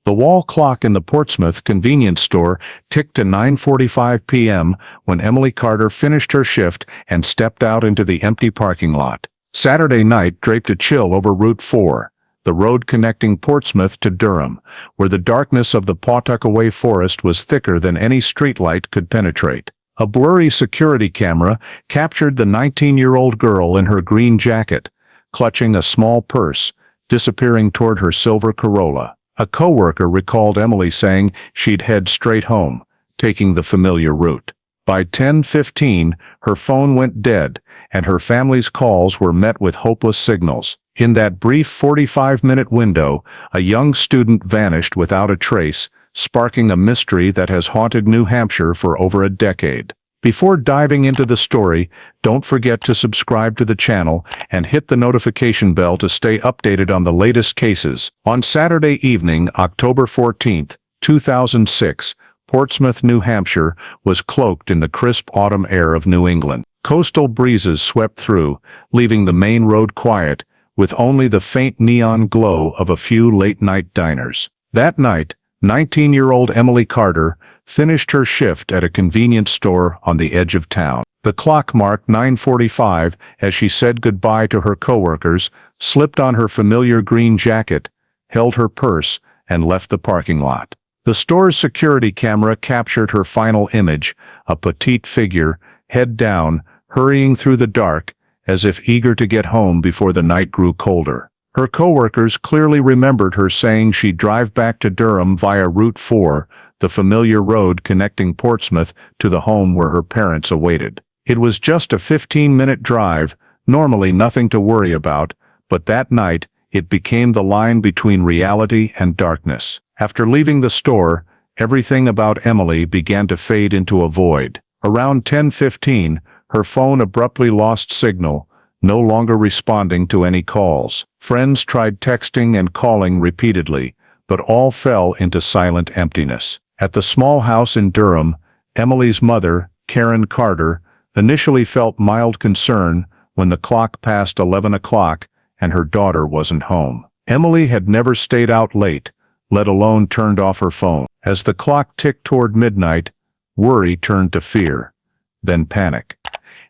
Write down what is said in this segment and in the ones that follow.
The wall clock in the Portsmouth convenience store ticked to 9:45 p.m. when Emily Carter finished her shift and stepped out into the empty parking lot. Saturday night draped a chill over Route 4, the road connecting Portsmouth to Durham, where the darkness of the Pawtuckaway forest was thicker than any streetlight could penetrate. A blurry security camera captured the 19-year-old girl in her green jacket, clutching a small purse, disappearing toward her silver Corolla. A coworker recalled Emily saying she'd head straight home, taking the familiar route. By 10:15, her phone went dead, and her family's calls were met with hopeless signals. In that brief 45-minute window, a young student vanished without a trace, sparking a mystery that has haunted New Hampshire for over a decade. Before diving into the story, don't forget to subscribe to the channel and hit the notification bell to stay updated on the latest cases. On Saturday evening, October 14, 2006, Portsmouth, New Hampshire was cloaked in the crisp autumn air of New England. Coastal breezes swept through, leaving the main road quiet, with only the faint neon glow of a few late-night diners. That night, 19-year-old Emily Carter finished her shift at a convenience store on the edge of town. The clock marked 9:45 as she said goodbye to her coworkers, slipped on her familiar green jacket, held her purse, and left the parking lot. The store's security camera captured her final image, a petite figure, head down, hurrying through the dark, as if eager to get home before the night grew colder. Her coworkers clearly remembered her saying she'd drive back to Durham via Route 4, the familiar road connecting Portsmouth to the home where her parents awaited. It was just a 15-minute drive, normally nothing to worry about, but that night, it became the line between reality and darkness. After leaving the store, everything about Emily began to fade into a void. Around 10:15, her phone abruptly lost signal, no longer responding to any calls. Friends tried texting and calling repeatedly, but all fell into silent emptiness. At the small house in Durham, Emily's mother, Karen Carter, initially felt mild concern when the clock passed 11 o'clock and her daughter wasn't home. Emily had never stayed out late, let alone turned off her phone. As the clock ticked toward midnight, worry turned to fear, then panic.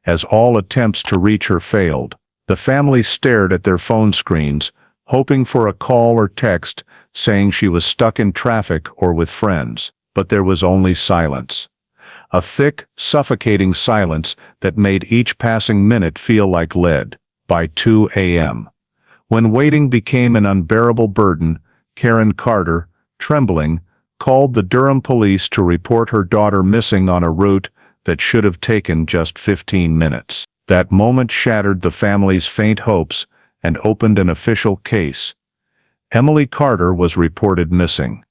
As all attempts to reach her failed, the family stared at their phone screens, hoping for a call or text saying she was stuck in traffic or with friends. But there was only silence. A thick, suffocating silence that made each passing minute feel like lead. By 2 a.m., when waiting became an unbearable burden, Karen Carter, trembling, called the Durham police to report her daughter missing on a route that should have taken just 15 minutes. That moment shattered the family's faint hopes and opened an official case. Emily Carter was reported missing.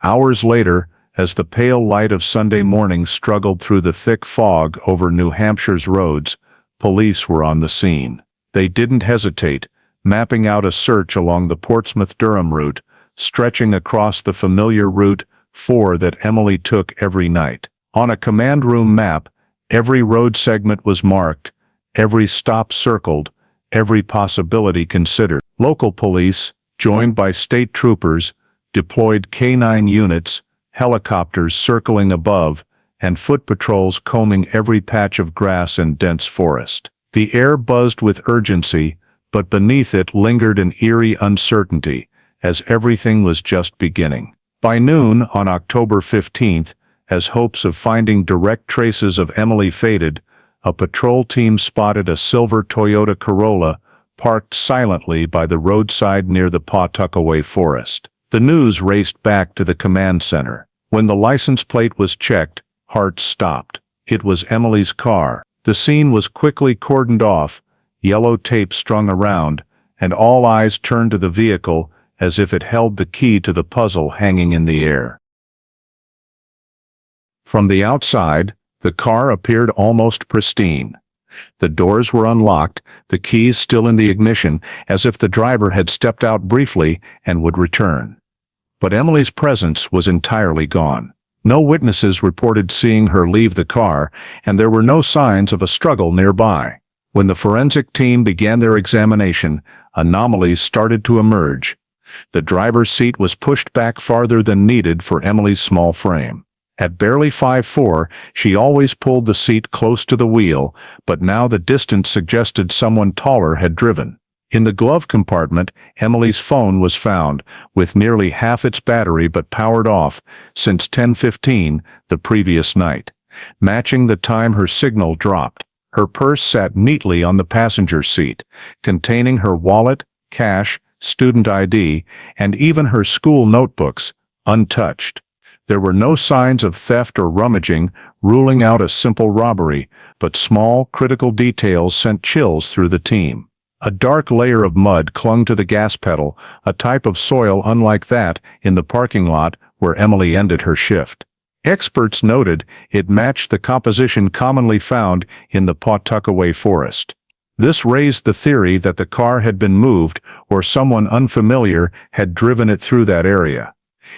Hours later, as the pale light of Sunday morning struggled through the thick fog over New Hampshire's roads, police were on the scene. They didn't hesitate, mapping out a search along the Portsmouth-Durham route, stretching across the familiar Route 4 that Emily took every night. On a command room map, every road segment was marked, every stop circled, every possibility considered. Local police, joined by state troopers, deployed K-9 units, helicopters circling above, and foot patrols combing every patch of grass and dense forest. The air buzzed with urgency, but beneath it lingered an eerie uncertainty, as everything was just beginning. By noon on October 15th, as hopes of finding direct traces of Emily faded, a patrol team spotted a silver Toyota Corolla parked silently by the roadside near the Pawtuckaway forest. The news raced back to the command center. When the license plate was checked, hearts stopped. It was Emily's car. The scene was quickly cordoned off, yellow tape strung around, and all eyes turned to the vehicle as if it held the key to the puzzle hanging in the air. From the outside, the car appeared almost pristine. The doors were unlocked, the keys still in the ignition, as if the driver had stepped out briefly and would return. But Emily's presence was entirely gone. No witnesses reported seeing her leave the car, and there were no signs of a struggle nearby. When the forensic team began their examination, anomalies started to emerge. The driver's seat was pushed back farther than needed for Emily's small frame. At barely 5'4", she always pulled the seat close to the wheel, but now the distance suggested someone taller had driven. In the glove compartment, Emily's phone was found, with nearly half its battery but powered off, since 10:15 the previous night, matching the time her signal dropped. Her purse sat neatly on the passenger seat, containing her wallet, cash, student ID, and even her school notebooks, untouched. There were no signs of theft or rummaging, ruling out a simple robbery, but small, critical details sent chills through the team. A dark layer of mud clung to the gas pedal, a type of soil unlike that in the parking lot where Emily ended her shift. Experts noted it matched the composition commonly found in the Pawtuckaway forest. This raised the theory that the car had been moved or someone unfamiliar had driven it through that area.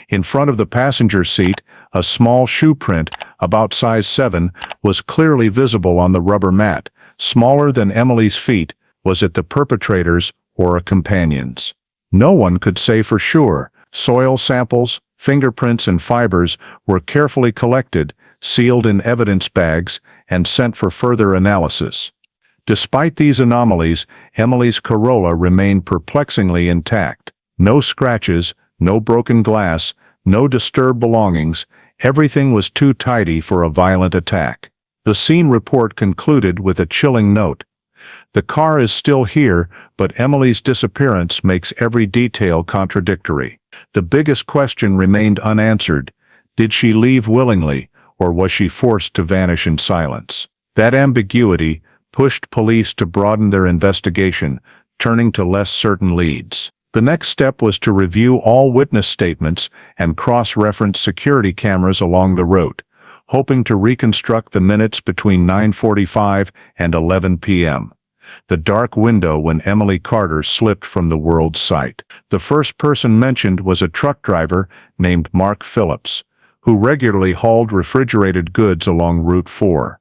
In front of the passenger seat, a small shoe print, about size 7, was clearly visible on the rubber mat. Smaller than Emily's feet. Was it the perpetrator's or a companion's? No one could say for sure. Soil samples, fingerprints and fibers were carefully collected, sealed in evidence bags, and sent for further analysis. Despite these anomalies, Emily's Corolla remained perplexingly intact. No scratches, no broken glass, no disturbed belongings. Everything was too tidy for a violent attack. The scene report concluded with a chilling note. The car is still here, but Emily's disappearance makes every detail contradictory. The biggest question remained unanswered. Did she leave willingly, or was she forced to vanish in silence? That ambiguity pushed police to broaden their investigation, turning to less certain leads. The next step was to review all witness statements and cross-reference security cameras along the route, hoping to reconstruct the minutes between 9:45 and 11 p.m. The dark window when Emily Carter slipped from the world's sight. The first person mentioned was a truck driver named Mark Phillips, who regularly hauled refrigerated goods along Route 4.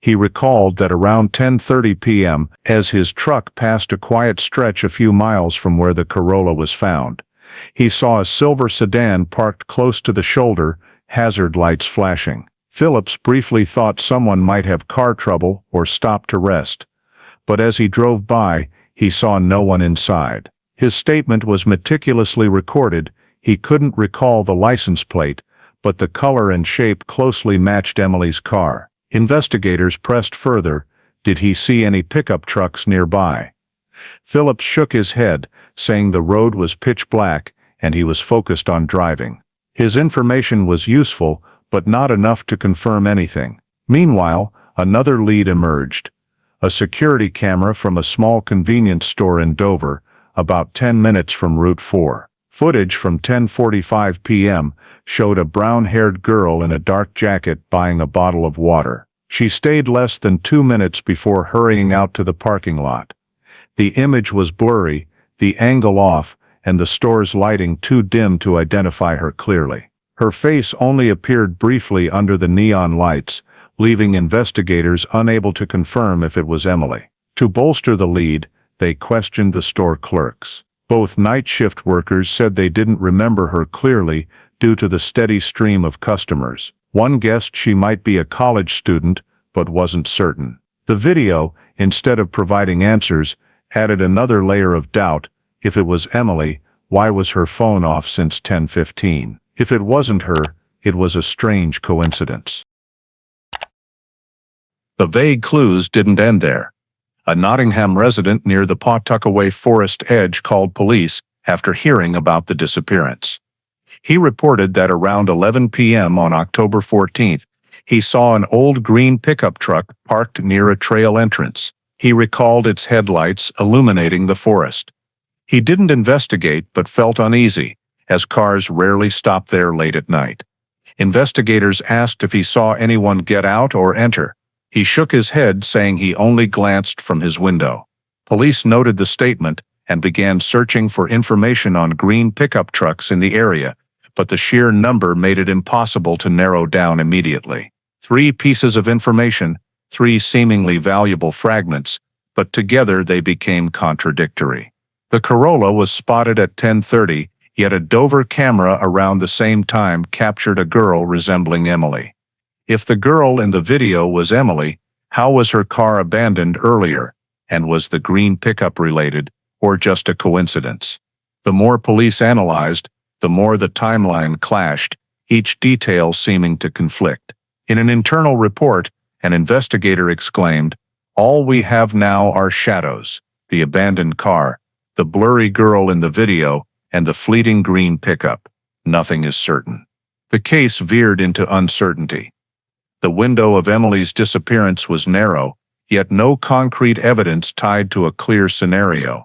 He recalled that around 10:30 p.m., as his truck passed a quiet stretch a few miles from where the Corolla was found, he saw a silver sedan parked close to the shoulder, hazard lights flashing. Phillips briefly thought someone might have car trouble or stopped to rest, but as he drove by, he saw no one inside. His statement was meticulously recorded. He couldn't recall the license plate, but the color and shape closely matched Emily's car. Investigators pressed further. Did he see any pickup trucks nearby? Phillips shook his head, saying the road was pitch black and he was focused on driving. His information was useful, but not enough to confirm anything. Meanwhile, another lead emerged. A security camera from a small convenience store in Dover, about 10 minutes from Route 4. Footage from 10:45 p.m. showed a brown-haired girl in a dark jacket buying a bottle of water. She stayed less than 2 minutes before hurrying out to the parking lot. The image was blurry, the angle off, and the store's lighting too dim to identify her clearly. Her face only appeared briefly under the neon lights, leaving investigators unable to confirm if it was Emily. To bolster the lead, they questioned the store clerks. Both night shift workers said they didn't remember her clearly due to the steady stream of customers. One guessed she might be a college student, but wasn't certain. The video, instead of providing answers, added another layer of doubt. If it was Emily, why was her phone off since 10:15? If it wasn't her, it was a strange coincidence. The vague clues didn't end there. A Nottingham resident near the Pawtuckaway forest edge called police after hearing about the disappearance. He reported that around 11 p.m. on October 14th, he saw an old green pickup truck parked near a trail entrance. He recalled its headlights illuminating the forest. He didn't investigate but felt uneasy, as cars rarely stopped there late at night. Investigators asked if he saw anyone get out or enter. He shook his head, saying he only glanced from his window. Police noted the statement and began searching for information on green pickup trucks in the area, but the sheer number made it impossible to narrow down immediately. 3 pieces of information, 3 seemingly valuable fragments, but together they became contradictory. The Corolla was spotted at 10:30, yet a Dover camera around the same time captured a girl resembling Emily. If the girl in the video was Emily, how was her car abandoned earlier, and was the green pickup related, or just a coincidence? The more police analyzed, the more the timeline clashed, each detail seeming to conflict. In an internal report, an investigator exclaimed, "All we have now are shadows, the abandoned car, the blurry girl in the video, and the fleeting green pickup. Nothing is certain." The case veered into uncertainty. The window of Emily's disappearance was narrow, yet no concrete evidence tied to a clear scenario.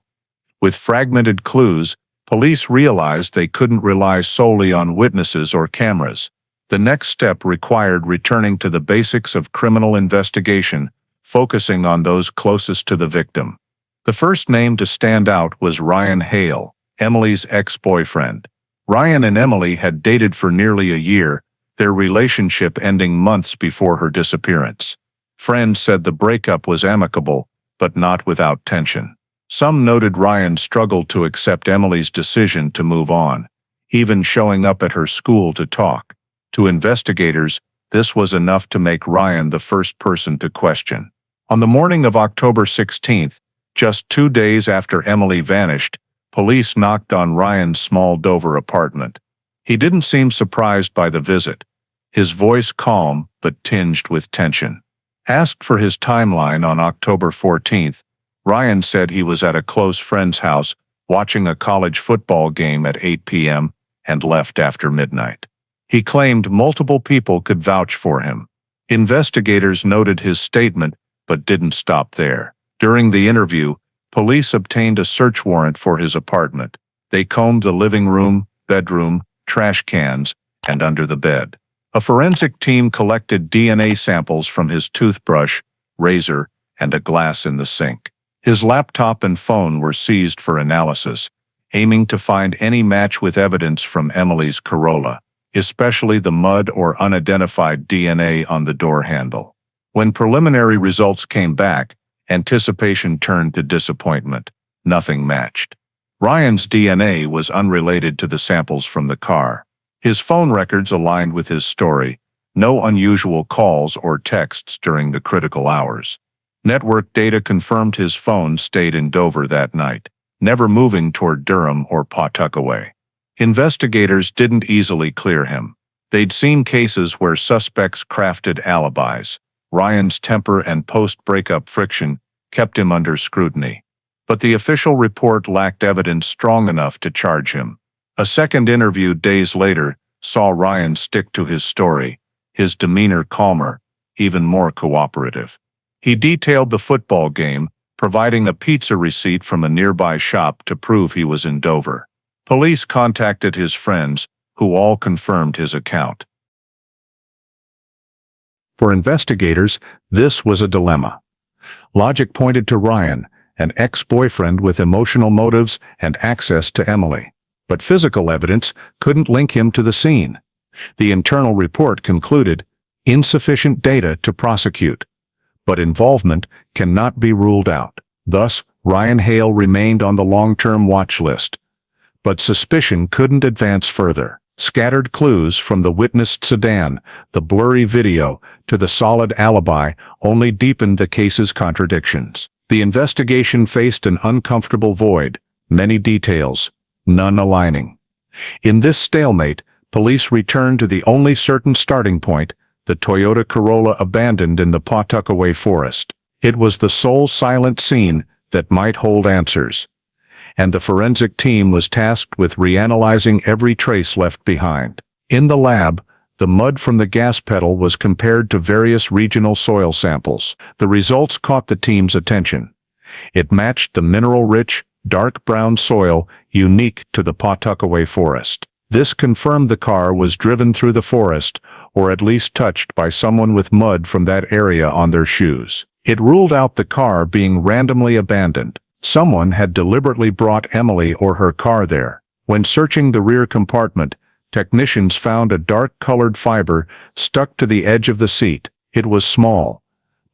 With fragmented clues, police realized they couldn't rely solely on witnesses or cameras. The next step required returning to the basics of criminal investigation, focusing on those closest to the victim. The first name to stand out was Ryan Hale, Emily's ex-boyfriend. Ryan and Emily had dated for nearly a year, their relationship ending months before her disappearance. Friends said the breakup was amicable, but not without tension. Some noted Ryan struggled to accept Emily's decision to move on, even showing up at her school to talk. To investigators, this was enough to make Ryan the first person to question. On the morning of October 16th, just 2 days after Emily vanished, police knocked on Ryan's small Dover apartment. He didn't seem surprised by the visit, his voice calm but tinged with tension. Asked for his timeline on October 14th, Ryan said he was at a close friend's house watching a college football game at 8 p.m. and left after midnight. He claimed multiple people could vouch for him. Investigators noted his statement but didn't stop there. During the interview, police obtained a search warrant for his apartment. They combed the living room, bedroom, trash cans, and under the bed. A forensic team collected DNA samples from his toothbrush, razor, and a glass in the sink. His laptop and phone were seized for analysis, aiming to find any match with evidence from Emily's Corolla, especially the mud or unidentified DNA on the door handle. When preliminary results came back, anticipation turned to disappointment. Nothing matched. Ryan's DNA was unrelated to the samples from the car. His phone records aligned with his story, no unusual calls or texts during the critical hours. Network data confirmed his phone stayed in Dover that night, never moving toward Durham or Pawtuckaway. Investigators didn't easily clear him. They'd seen cases where suspects crafted alibis. Ryan's temper and post-breakup friction kept him under scrutiny. But the official report lacked evidence strong enough to charge him. A second interview days later saw Ryan stick to his story, his demeanor calmer, even more cooperative. He detailed the football game, providing a pizza receipt from a nearby shop to prove he was in Dover. Police contacted his friends, who all confirmed his account. For investigators, this was a dilemma. Logic pointed to Ryan, an ex-boyfriend with emotional motives and access to Emily. But physical evidence couldn't link him to the scene. The internal report concluded, insufficient data to prosecute. But involvement cannot be ruled out. Thus, Ryan Hale remained on the long-term watch list. But suspicion couldn't advance further. Scattered clues from the witnessed sedan, the blurry video, to the solid alibi only deepened the case's contradictions. The investigation faced an uncomfortable void, many details, none aligning. In this stalemate, police returned to the only certain starting point, the Toyota Corolla abandoned in the Pawtuckaway forest. It was the sole silent scene that might hold answers. And the forensic team was tasked with reanalyzing every trace left behind. In the lab, the mud from the gas pedal was compared to various regional soil samples. The results caught the team's attention. It matched the mineral-rich, dark brown soil unique to the Pawtuckaway forest. This confirmed the car was driven through the forest, or at least touched by someone with mud from that area on their shoes. It ruled out the car being randomly abandoned. Someone had deliberately brought Emily or her car there. When searching the rear compartment, technicians found a dark-colored fiber stuck to the edge of the seat. It was small,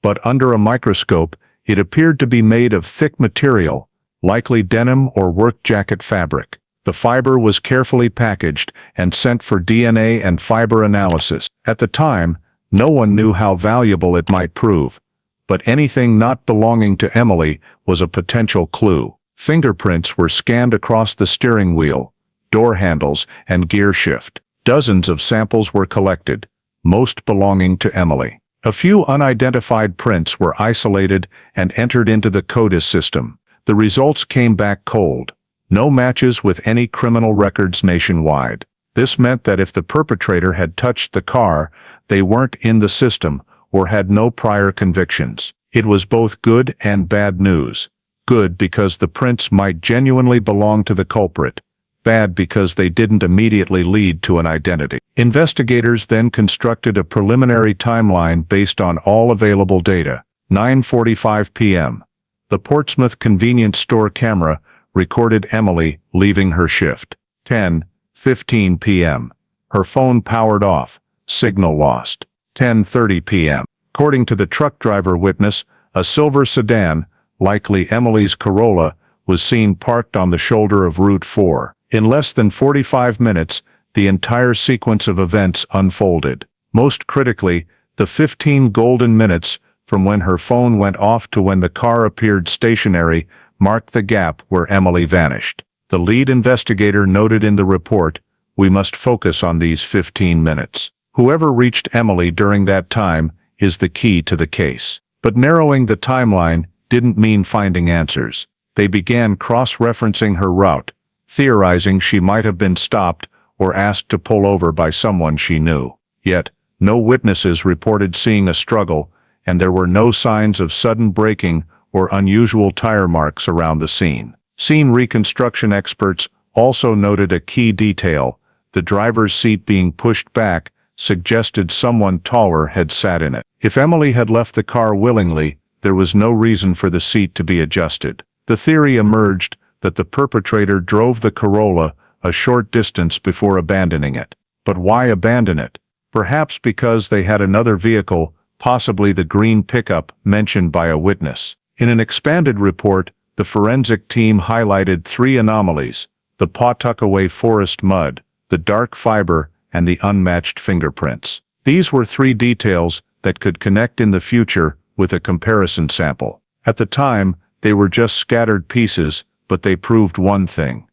but under a microscope, it appeared to be made of thick material, likely denim or work jacket fabric. The fiber was carefully packaged and sent for DNA and fiber analysis. At the time, no one knew how valuable it might prove, but anything not belonging to Emily was a potential clue. Fingerprints were scanned across the steering wheel, door handles, and gear shift. Dozens of samples were collected, most belonging to Emily. A few unidentified prints were isolated and entered into the CODIS system. The results came back cold. No matches with any criminal records nationwide. This meant that if the perpetrator had touched the car, they weren't in the system or had no prior convictions. It was both good and bad news. Good because the prints might genuinely belong to the culprit. Bad because they didn't immediately lead to an identity. Investigators then constructed a preliminary timeline based on all available data. 9:45 p.m. The Portsmouth convenience store camera recorded Emily leaving her shift. 10:15 p.m. Her phone powered off, signal lost. 10:30 p.m. According to the truck driver witness, a silver sedan, likely Emily's Corolla, was seen parked on the shoulder of Route 4. In less than 45 minutes, the entire sequence of events unfolded. Most critically, the 15 golden minutes from when her phone went off to when the car appeared stationary marked the gap where Emily vanished. The lead investigator noted in the report, "We must focus on these 15 minutes. Whoever reached Emily during that time is the key to the case." But narrowing the timeline didn't mean finding answers. They began cross-referencing her route, theorizing she might have been stopped or asked to pull over by someone she knew. Yet, no witnesses reported seeing a struggle, and there were no signs of sudden braking or unusual tire marks around the scene. Scene reconstruction experts also noted a key detail: the driver's seat being pushed back suggested someone taller had sat in it. If Emily had left the car willingly, there was no reason for the seat to be adjusted. The theory emerged that the perpetrator drove the Corolla a short distance before abandoning it. But why abandon it? Perhaps because they had another vehicle, possibly the green pickup mentioned by a witness. In an expanded report, the forensic team highlighted 3 anomalies: the Pawtuckaway forest mud, the dark fiber, and the unmatched fingerprints. These were 3 details that could connect in the future with a comparison sample. At the time, they were just scattered pieces, but they proved one thing.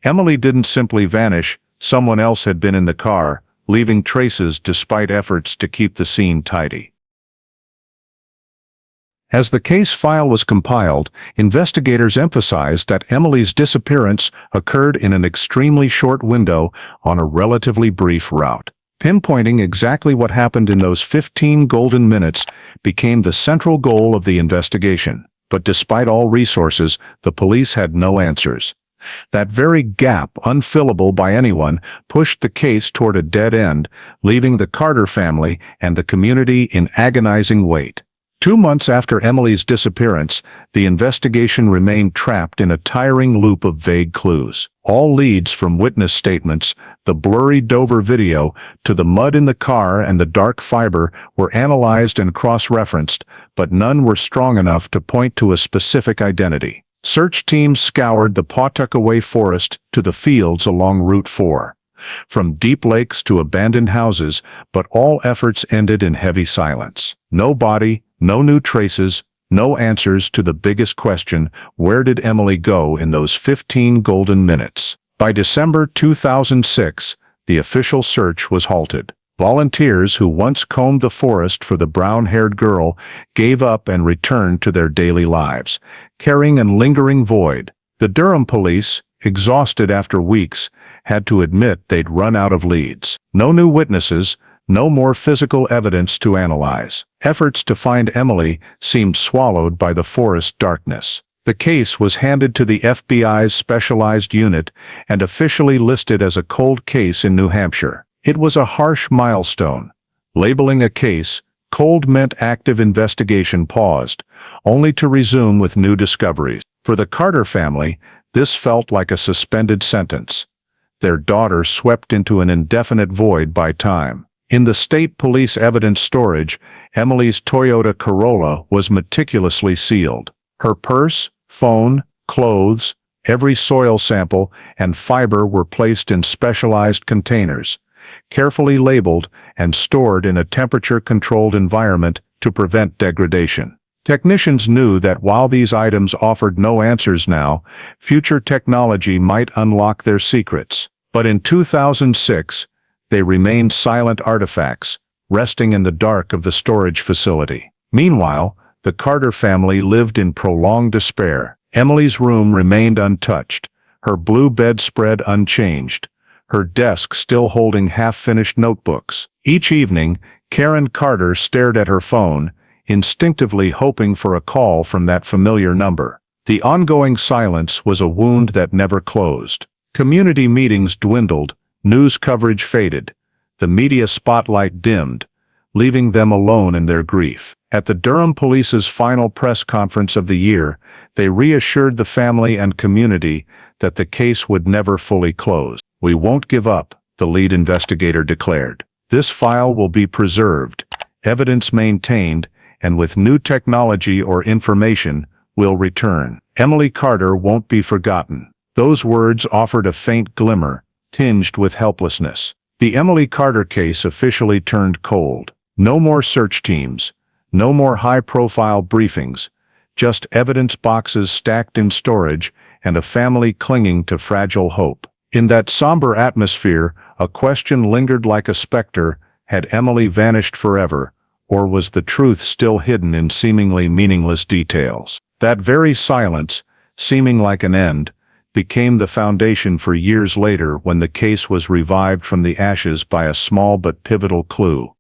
Emily didn't simply vanish, someone else had been in the car, leaving traces despite efforts to keep the scene tidy. As the case file was compiled, investigators emphasized that Emily's disappearance occurred in an extremely short window on a relatively brief route. Pinpointing exactly what happened in those 15 golden minutes became the central goal of the investigation. But despite all resources, the police had no answers. That very gap, unfillable by anyone, pushed the case toward a dead end, leaving the Carter family and the community in agonizing wait. 2 months after Emily's disappearance, the investigation remained trapped in a tiring loop of vague clues. All leads from witness statements, the blurry Dover video, to the mud in the car and the dark fiber were analyzed and cross-referenced, but none were strong enough to point to a specific identity. Search teams scoured the Pawtuckaway forest to the fields along Route 4. From deep lakes to abandoned houses, but all efforts ended in heavy silence. No body, no new traces, no answers to the biggest question: where did Emily go in those 15 golden minutes? By December 2006, the official search was halted. Volunteers who once combed the forest for the brown-haired girl gave up and returned to their daily lives, carrying a lingering void. The Durham police, exhausted after weeks, had to admit they'd run out of leads. No new witnesses, no more physical evidence to analyze. Efforts to find Emily seemed swallowed by the forest darkness. The case was handed to the FBI's specialized unit and officially listed as a cold case in New Hampshire. It was a harsh milestone. Labeling a case cold meant active investigation paused, only to resume with new discoveries. For the Carter family, this felt like a suspended sentence. Their daughter swept into an indefinite void by time. In the state police evidence storage, Emily's Toyota Corolla was meticulously sealed. Her purse, phone, Clothes, every soil sample, and fiber were placed in specialized containers, carefully labeled and stored in a temperature-controlled environment to prevent degradation. Technicians knew that while these items offered no answers now, future technology might unlock their secrets. But in 2006, they remained silent artifacts, resting in the dark of the storage facility. Meanwhile, the Carter family lived in prolonged despair. Emily's room remained untouched, her blue bedspread unchanged, her desk still holding half-finished notebooks. Each evening, Karen Carter stared at her phone, instinctively hoping for a call from that familiar number. The ongoing silence was a wound that never closed. Community meetings dwindled, news coverage faded, the media spotlight dimmed, leaving them alone in their grief. At the Durham police's final press conference of the year, they reassured the family and community that the case would never fully close. "We won't give up," the lead investigator declared. "This file will be preserved, evidence maintained, and with new technology or information, we'll return. Emily Carter won't be forgotten." Those words offered a faint glimmer, tinged with helplessness. The Emily Carter case officially turned cold. No more search teams, no more high-profile briefings, just evidence boxes stacked in storage and a family clinging to fragile hope. In that somber atmosphere, a question lingered like a specter: had Emily vanished forever, or was the truth still hidden in seemingly meaningless details? That very silence, seeming like an end, became the foundation for years later when the case was revived from the ashes by a small but pivotal clue.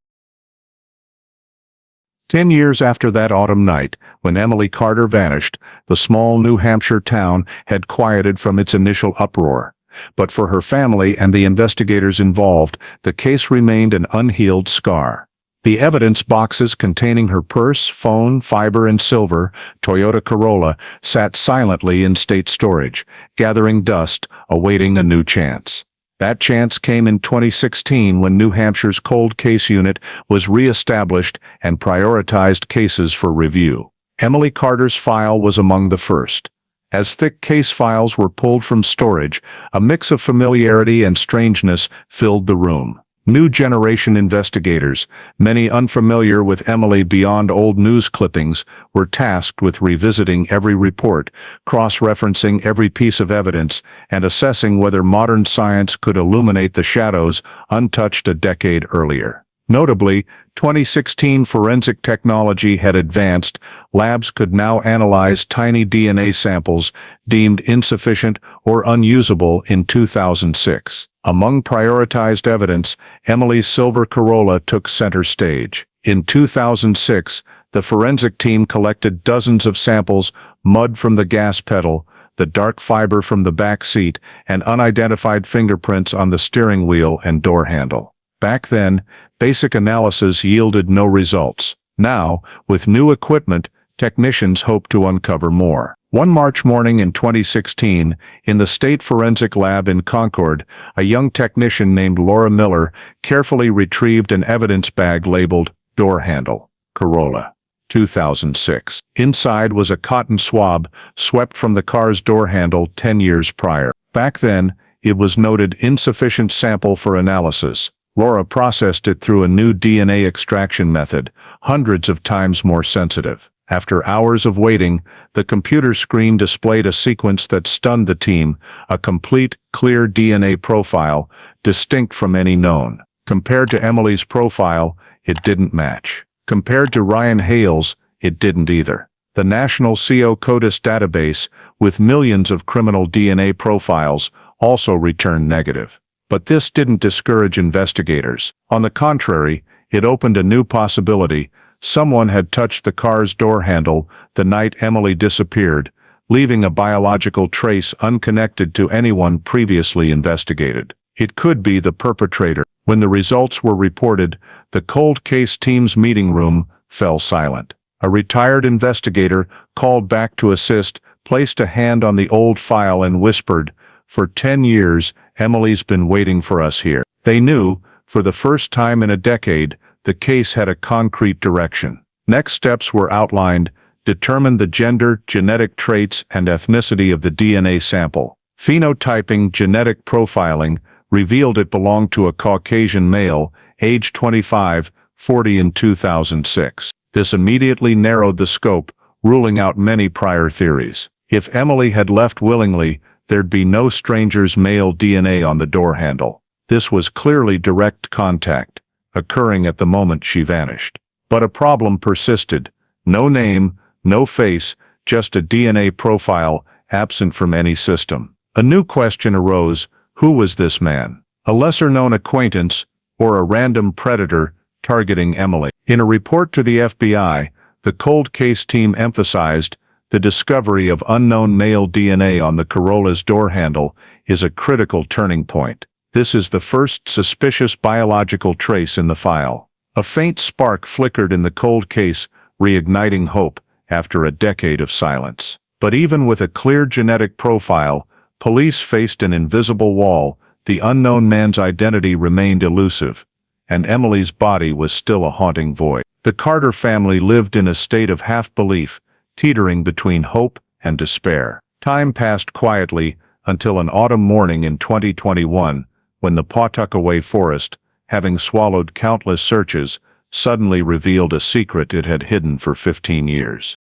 10 years after that autumn night, when Emily Carter vanished, the small New Hampshire town had quieted from its initial uproar. But for her family and the investigators involved, the case remained an unhealed scar. The evidence boxes containing her purse, phone, fiber, and silver Toyota Corolla sat silently in state storage, gathering dust, awaiting a new chance. That chance came in 2016 when New Hampshire's cold case unit was re-established and prioritized cases for review. Emily Carter's file was among the first. As thick case files were pulled from storage, a mix of familiarity and strangeness filled the room. New generation investigators, many unfamiliar with Emily beyond old news clippings, were tasked with revisiting every report, cross-referencing every piece of evidence, and assessing whether modern science could illuminate the shadows untouched a decade earlier. Notably, 2016 forensic technology had advanced. Labs could now analyze tiny DNA samples deemed insufficient or unusable in 2006. Among prioritized evidence, Emily's silver Corolla took center stage. In 2006, the forensic team collected dozens of samples: mud from the gas pedal, the dark fiber from the back seat, and unidentified fingerprints on the steering wheel and door handle. Back then, basic analysis yielded no results. Now, with new equipment, technicians hope to uncover more. One March morning in 2016, in the State Forensic Lab in Concord, a young technician named Laura Miller carefully retrieved an evidence bag labeled "Door Handle, Corolla, 2006. Inside was a cotton swab swept from the car's door handle 10 years prior. Back then, it was noted insufficient sample for analysis. Laura processed it through a new DNA extraction method, hundreds of times more sensitive. After hours of waiting, the computer screen displayed a sequence that stunned the team: a complete, clear DNA profile, distinct from any known. Compared to Emily's profile, it didn't match. Compared to Ryan Hale's, it didn't either. The National CO CODIS database, with millions of criminal DNA profiles, also returned negative. But this didn't discourage investigators. On the contrary, it opened a new possibility. Someone had touched the car's door handle the night Emily disappeared, leaving a biological trace unconnected to anyone previously investigated. It could be the perpetrator. When the results were reported, the cold case team's meeting room fell silent. A retired investigator, called back to assist, placed a hand on the old file and whispered, "For 10 years, Emily's been waiting for us here." They knew, for the first time in a decade, the case had a concrete direction. Next steps were outlined: determined the gender, genetic traits, and ethnicity of the DNA sample. Phenotyping genetic profiling revealed it belonged to a Caucasian male, age 25, 40 in 2006. This immediately narrowed the scope, ruling out many prior theories. If Emily had left willingly, there'd be no stranger's male DNA on the door handle. This was clearly direct contact, occurring at the moment she vanished. But a problem persisted. No name, no face, just a DNA profile, absent from any system. A new question arose: who was this man? A lesser-known acquaintance, or a random predator targeting Emily? In a report to the FBI, the cold case team emphasized the discovery of unknown male DNA on the Corolla's door handle is a critical turning point. This is the first suspicious biological trace in the file. A faint spark flickered in the cold case, reigniting hope after a decade of silence. But even with a clear genetic profile, police faced an invisible wall. The unknown man's identity remained elusive, and Emily's body was still a haunting void. The Carter family lived in a state of half-belief, teetering between hope and despair. Time passed quietly until an autumn morning in 2021, when the Pawtuckaway forest, having swallowed countless searches, suddenly revealed a secret it had hidden for 15 years.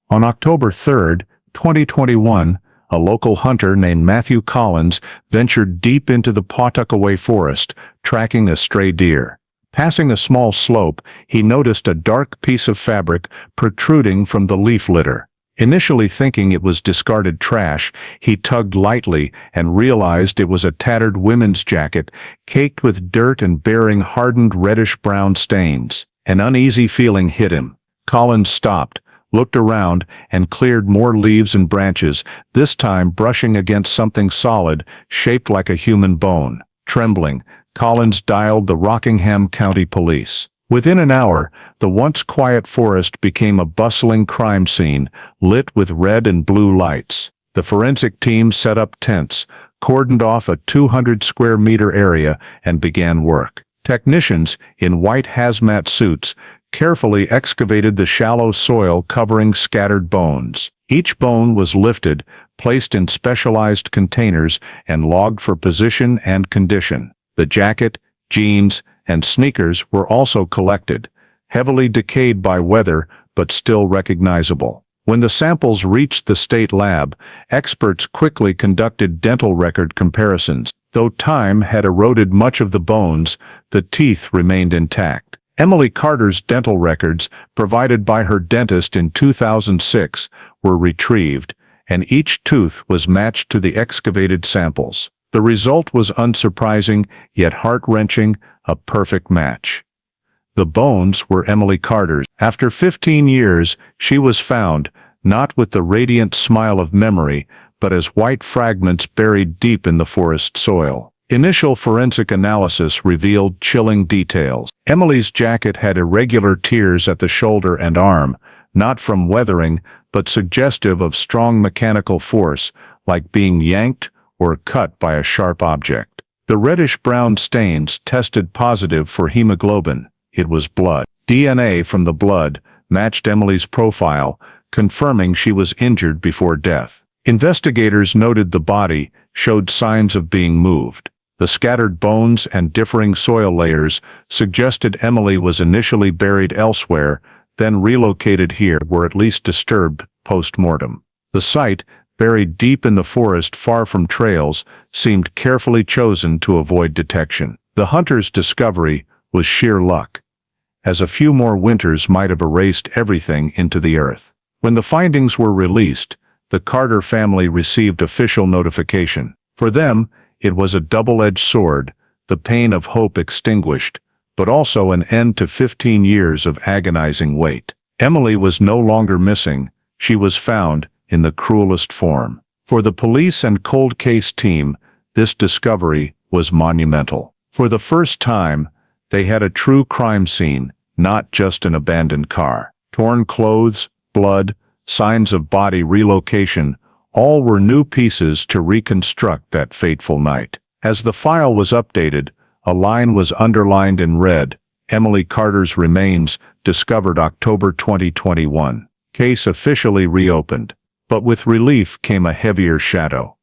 On October 3, 2021, a local hunter named Matthew Collins ventured deep into the Pawtuckaway forest, tracking a stray deer. Passing a small slope, he noticed a dark piece of fabric protruding from the leaf litter. Initially thinking it was discarded trash, he tugged lightly and realized it was a tattered women's jacket, caked with dirt and bearing hardened reddish-brown stains. An uneasy feeling hit him. Collins stopped, looked around, and cleared more leaves and branches, this time brushing against something solid, shaped like a human bone. Trembling, Collins dialed the Rockingham County Police. Within an hour, the once quiet forest became a bustling crime scene, lit with red and blue lights. The forensic team set up tents, cordoned off a 200-square-meter area, and began work. Technicians, in white hazmat suits, carefully excavated the shallow soil covering scattered bones. Each bone was lifted, placed in specialized containers, and logged for position and condition. The jacket, jeans, and sneakers were also collected, heavily decayed by weather but still recognizable. When the samples reached the state lab, experts quickly conducted dental record comparisons. Though time had eroded much of the bones, the teeth remained intact. Emily Carter's dental records, provided by her dentist in 2006, were retrieved, and each tooth was matched to the excavated samples. The result was unsurprising, yet heart-wrenching, a perfect match. The bones were Emily Carter's. After 15 years, she was found, not with the radiant smile of memory, but as white fragments buried deep in the forest soil. Initial forensic analysis revealed chilling details. Emily's jacket had irregular tears at the shoulder and arm, not from weathering, but suggestive of strong mechanical force, like being yanked or cut by a sharp object. The reddish-brown stains tested positive for hemoglobin. It was blood. DNA from the blood matched Emily's profile, confirming she was injured before death. Investigators noted the body showed signs of being moved. The scattered bones and differing soil layers suggested Emily was initially buried elsewhere, then relocated here, or at least disturbed post-mortem. The site, buried deep in the forest far from trails, seemed carefully chosen to avoid detection. The hunter's discovery was sheer luck, as a few more winters might have erased everything into the earth. When the findings were released, the Carter family received official notification. For them, it was a double-edged sword, the pain of hope extinguished, but also an end to 15 years of agonizing wait. Emily was no longer missing, she was found, in the cruelest form. For the police and cold case team, this discovery was monumental. For the first time, they had a true crime scene, not just an abandoned car. Torn clothes, blood, signs of body relocation, all were new pieces to reconstruct that fateful night. As the file was updated, a line was underlined in red: Emily Carter's remains, discovered October 2021. Case officially reopened. But with relief came a heavier shadow.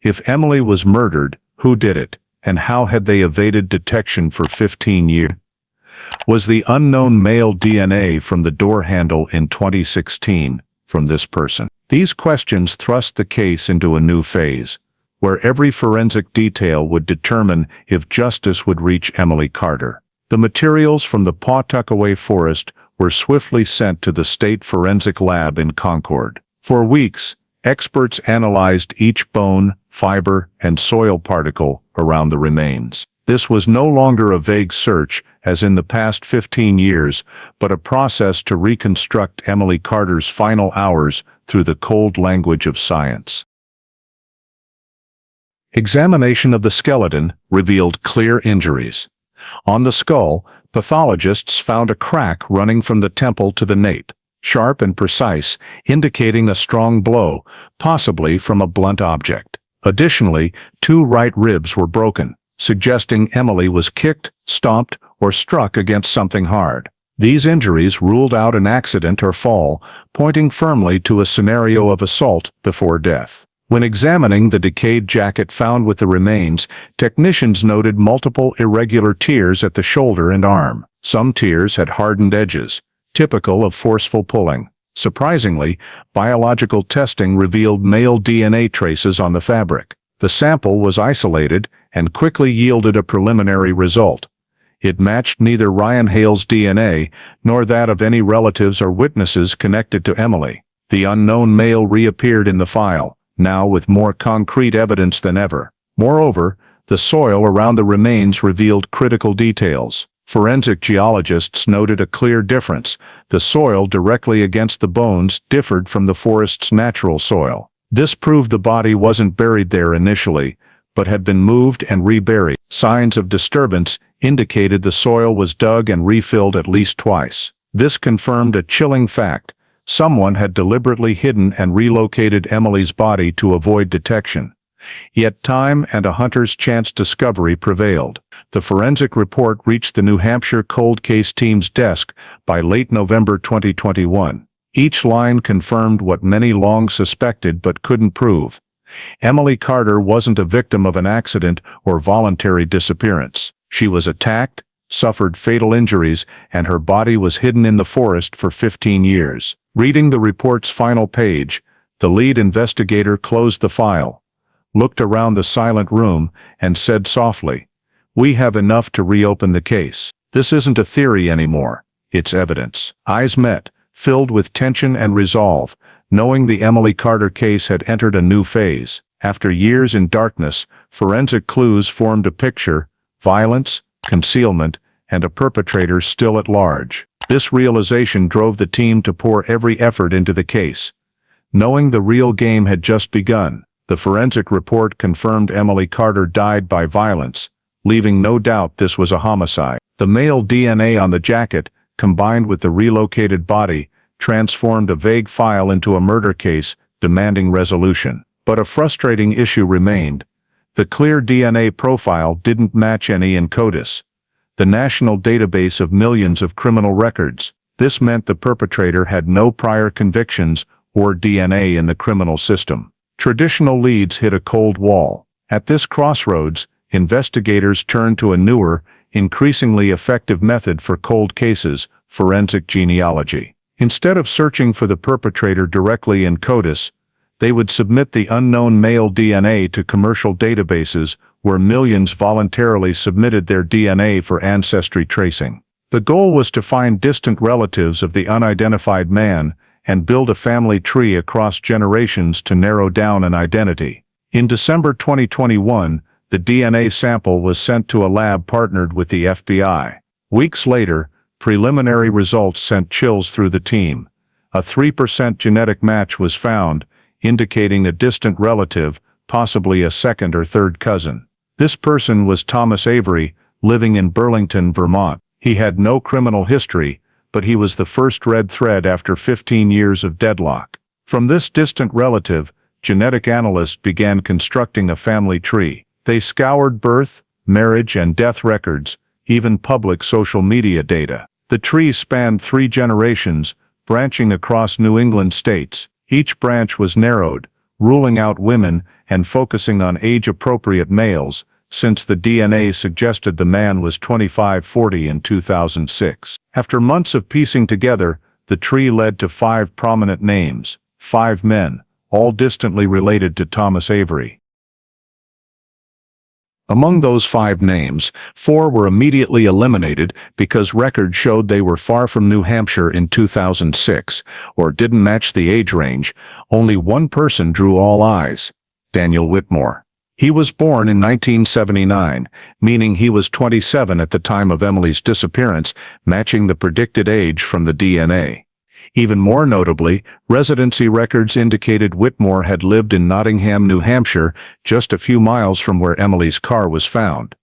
If Emily was murdered, who did it, and how had they evaded detection for 15 years? Was the unknown male DNA from the door handle in 2016 from this person? These questions thrust the case into a new phase, where every forensic detail would determine if justice would reach Emily Carter. The materials from the Pawtuckaway forest were swiftly sent to the State Forensic Lab in Concord. For weeks, experts analyzed each bone, fiber, and soil particle around the remains. This was no longer a vague search, as in the past 15 years, but a process to reconstruct Emily Carter's final hours through the cold language of science. Examination of the skeleton revealed clear injuries. On the skull, pathologists found a crack running from the temple to the nape, sharp and precise, indicating a strong blow, possibly from a blunt object. Additionally, 2 right ribs were broken, suggesting Emily was kicked, stomped, or struck against something hard. These injuries ruled out an accident or fall, pointing firmly to a scenario of assault before death. When examining the decayed jacket found with the remains, technicians noted multiple irregular tears at the shoulder and arm. Some tears had hardened edges, typical of forceful pulling. Surprisingly, biological testing revealed male DNA traces on the fabric. The sample was isolated and quickly yielded a preliminary result. It matched neither Ryan Hale's DNA nor that of any relatives or witnesses connected to Emily. The unknown male reappeared in the file, now with more concrete evidence than ever. Moreover, the soil around the remains revealed critical details. Forensic geologists noted a clear difference. The soil directly against the bones differed from the forest's natural soil. This proved the body wasn't buried there initially, but had been moved and reburied. Signs of disturbance indicated the soil was dug and refilled at least twice. This confirmed a chilling fact. Someone had deliberately hidden and relocated Emily's body to avoid detection. Yet time and a hunter's chance discovery prevailed. The forensic report reached the New Hampshire cold case team's desk by late November 2021. Each line confirmed what many long suspected but couldn't prove. Emily Carter wasn't a victim of an accident or voluntary disappearance. She was attacked, suffered fatal injuries, and her body was hidden in the forest for 15 years. Reading the report's final page, the lead investigator closed the file, looked around the silent room, and said softly, "We have enough to reopen the case. This isn't a theory anymore. It's evidence." Eyes met, filled with tension and resolve, knowing the Emily Carter case had entered a new phase. After years in darkness, forensic clues formed a picture: violence, concealment, and a perpetrator still at large. This realization drove the team to pour every effort into the case. Knowing the real game had just begun, the forensic report confirmed Emily Carter died by violence, leaving no doubt this was a homicide. The male DNA on the jacket, combined with the relocated body, transformed a vague file into a murder case demanding resolution. But a frustrating issue remained. The clear DNA profile didn't match any in CODIS, the national database of millions of criminal records. This meant the perpetrator had no prior convictions or DNA in the criminal system. Traditional leads hit a cold wall. At this crossroads, investigators turned to a newer, increasingly effective method for cold cases: forensic genealogy. Instead of searching for the perpetrator directly in CODIS, they would submit the unknown male DNA to commercial databases where millions voluntarily submitted their DNA for ancestry tracing. The goal was to find distant relatives of the unidentified man and build a family tree across generations to narrow down an identity. In December 2021, the DNA sample was sent to a lab partnered with the FBI. Weeks later, preliminary results sent chills through the team. A 3% genetic match was found, indicating a distant relative, possibly a second or third cousin. This person was Thomas Avery, living in Burlington, Vermont. He had no criminal history, but he was the first red thread after 15 years of deadlock. From this distant relative, genetic analysts began constructing a family tree. They scoured birth, marriage, and death records, even public social media data. The tree spanned 3 generations, branching across New England states. Each branch was narrowed, ruling out women and focusing on age-appropriate males, since the DNA suggested the man was 25-40 in 2006. After months of piecing together, the tree led to 5 prominent names, 5 men, all distantly related to Thomas Avery. Among those 5 names, 4 were immediately eliminated because records showed they were far from New Hampshire in 2006, or didn't match the age range. Only one person drew all eyes: Daniel Whitmore. He was born in 1979, meaning he was 27 at the time of Emily's disappearance, matching the predicted age from the DNA. Even more notably, residency records indicated Whitmore had lived in Nottingham, New Hampshire, just a few miles from where Emily's car was found.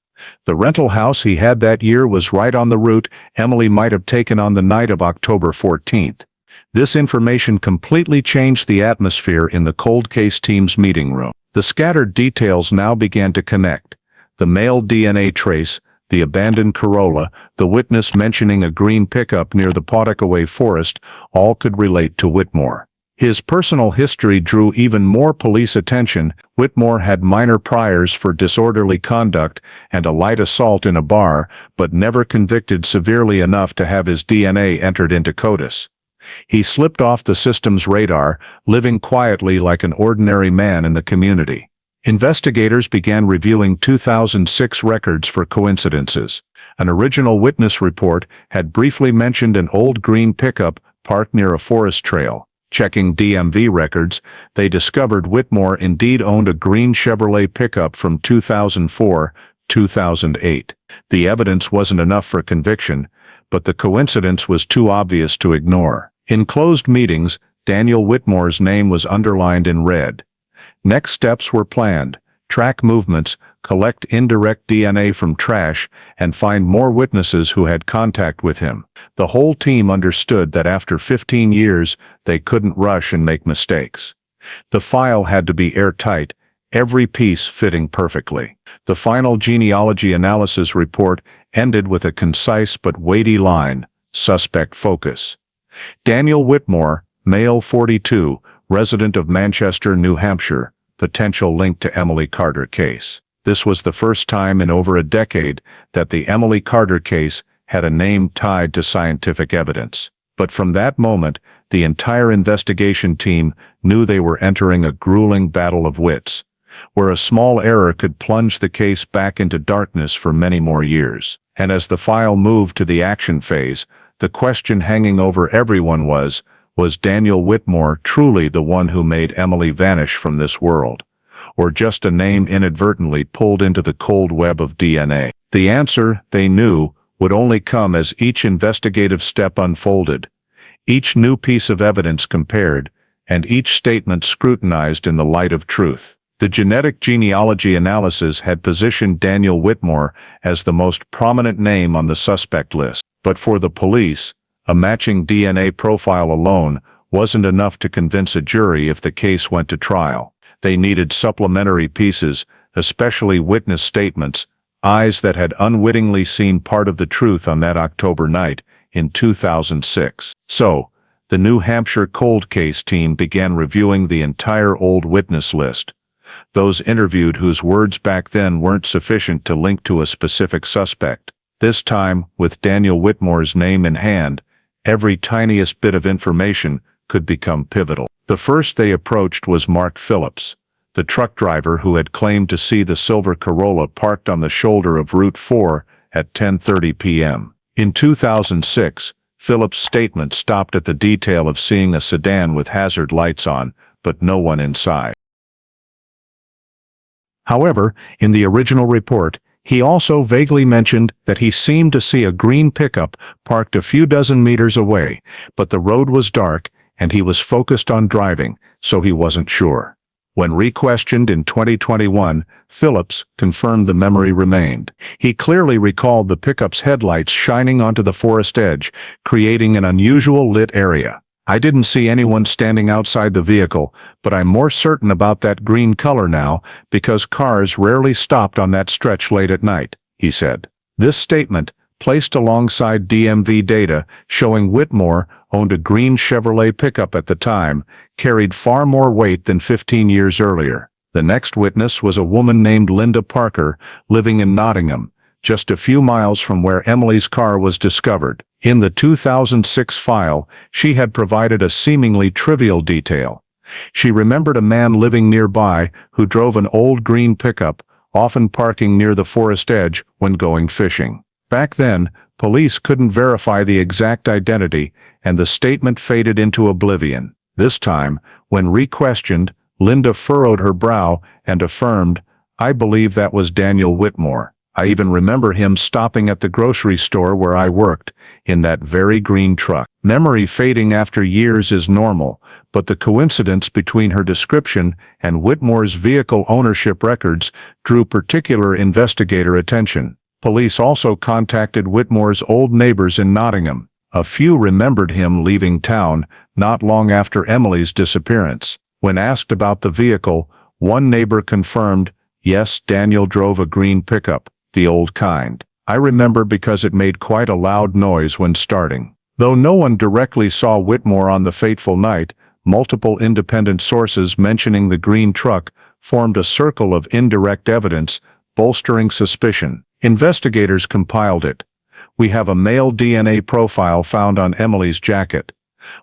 The rental house he had that year was right on the route Emily might have taken on the night of October 14th. This information completely changed the atmosphere in the cold case team's meeting room. The scattered details now began to connect. The male DNA trace, the abandoned Corolla, the witness mentioning a green pickup near the Pawtuckaway forest, all could relate to Whitmore. His personal history drew even more police attention. Whitmore had minor priors for disorderly conduct and a light assault in a bar, but never convicted severely enough to have his DNA entered into CODIS. He slipped off the system's radar, living quietly like an ordinary man in the community. Investigators began reviewing 2006 records for coincidences. An original witness report had briefly mentioned an old green pickup parked near a forest trail. Checking DMV records, they discovered Whitmore indeed owned a green Chevrolet pickup from 2004-2008. The evidence wasn't enough for conviction, but the coincidence was too obvious to ignore. In closed meetings, Daniel Whitmore's name was underlined in red. Next steps were planned: track movements, collect indirect DNA from trash, and find more witnesses who had contact with him. The whole team understood that after 15 years, they couldn't rush and make mistakes. The file had to be airtight, every piece fitting perfectly. The final genealogy analysis report ended with a concise but weighty line: suspect focus. Daniel Whitmore, male 42, resident of Manchester, New Hampshire, potential link to Emily Carter case. This was the first time in over a decade that the Emily Carter case had a name tied to scientific evidence. But from that moment, the entire investigation team knew they were entering a grueling battle of wits, where a small error could plunge the case back into darkness for many more years. And as the file moved to the action phase, the question hanging over everyone was Daniel Whitmore truly the one who made Emily vanish from this world, or just a name inadvertently pulled into the cold web of DNA? The answer, they knew, would only come as each investigative step unfolded, each new piece of evidence compared, and each statement scrutinized in the light of truth. The genetic genealogy analysis had positioned Daniel Whitmore as the most prominent name on the suspect list. But for the police, a matching DNA profile alone wasn't enough to convince a jury if the case went to trial. They needed supplementary pieces, especially witness statements, eyes that had unwittingly seen part of the truth on that October night in 2006. So, the New Hampshire cold case team began reviewing the entire old witness list. Those interviewed whose words back then weren't sufficient to link to a specific suspect. This time, with Daniel Whitmore's name in hand, every tiniest bit of information could become pivotal. The first they approached was Mark Phillips, the truck driver who had claimed to see the silver Corolla parked on the shoulder of Route 4 at 10:30 p.m. In 2006, Phillips' statement stopped at the detail of seeing a sedan with hazard lights on, but no one inside. However, in the original report, he also vaguely mentioned that he seemed to see a green pickup parked a few dozen meters away, but the road was dark and he was focused on driving, so he wasn't sure. When re-questioned in 2021, Phillips confirmed the memory remained. He clearly recalled the pickup's headlights shining onto the forest edge, creating an unusual lit area. "I didn't see anyone standing outside the vehicle, but I'm more certain about that green color now because cars rarely stopped on that stretch late at night," he said. This statement, placed alongside DMV data showing Whitmore owned a green Chevrolet pickup at the time, carried far more weight than 15 years earlier. The next witness was a woman named Linda Parker, living in Nottingham, just a few miles from where Emily's car was discovered. In the 2006 file, she had provided a seemingly trivial detail. She remembered a man living nearby who drove an old green pickup, often parking near the forest edge when going fishing. Back then, police couldn't verify the exact identity, and the statement faded into oblivion. This time, when re-questioned, Linda furrowed her brow and affirmed, "I believe that was Daniel Whitmore. I even remember him stopping at the grocery store where I worked, in that very green truck." Memory fading after years is normal, but the coincidence between her description and Whitmore's vehicle ownership records drew particular investigator attention. Police also contacted Whitmore's old neighbors in Nottingham. A few remembered him leaving town not long after Emily's disappearance. When asked about the vehicle, one neighbor confirmed, "Yes, Daniel drove a green pickup, the old kind. I remember because it made quite a loud noise when starting." Though no one directly saw Whitmore on the fateful night, multiple independent sources mentioning the green truck formed a circle of indirect evidence, bolstering suspicion. Investigators compiled it. We have a male DNA profile found on Emily's jacket.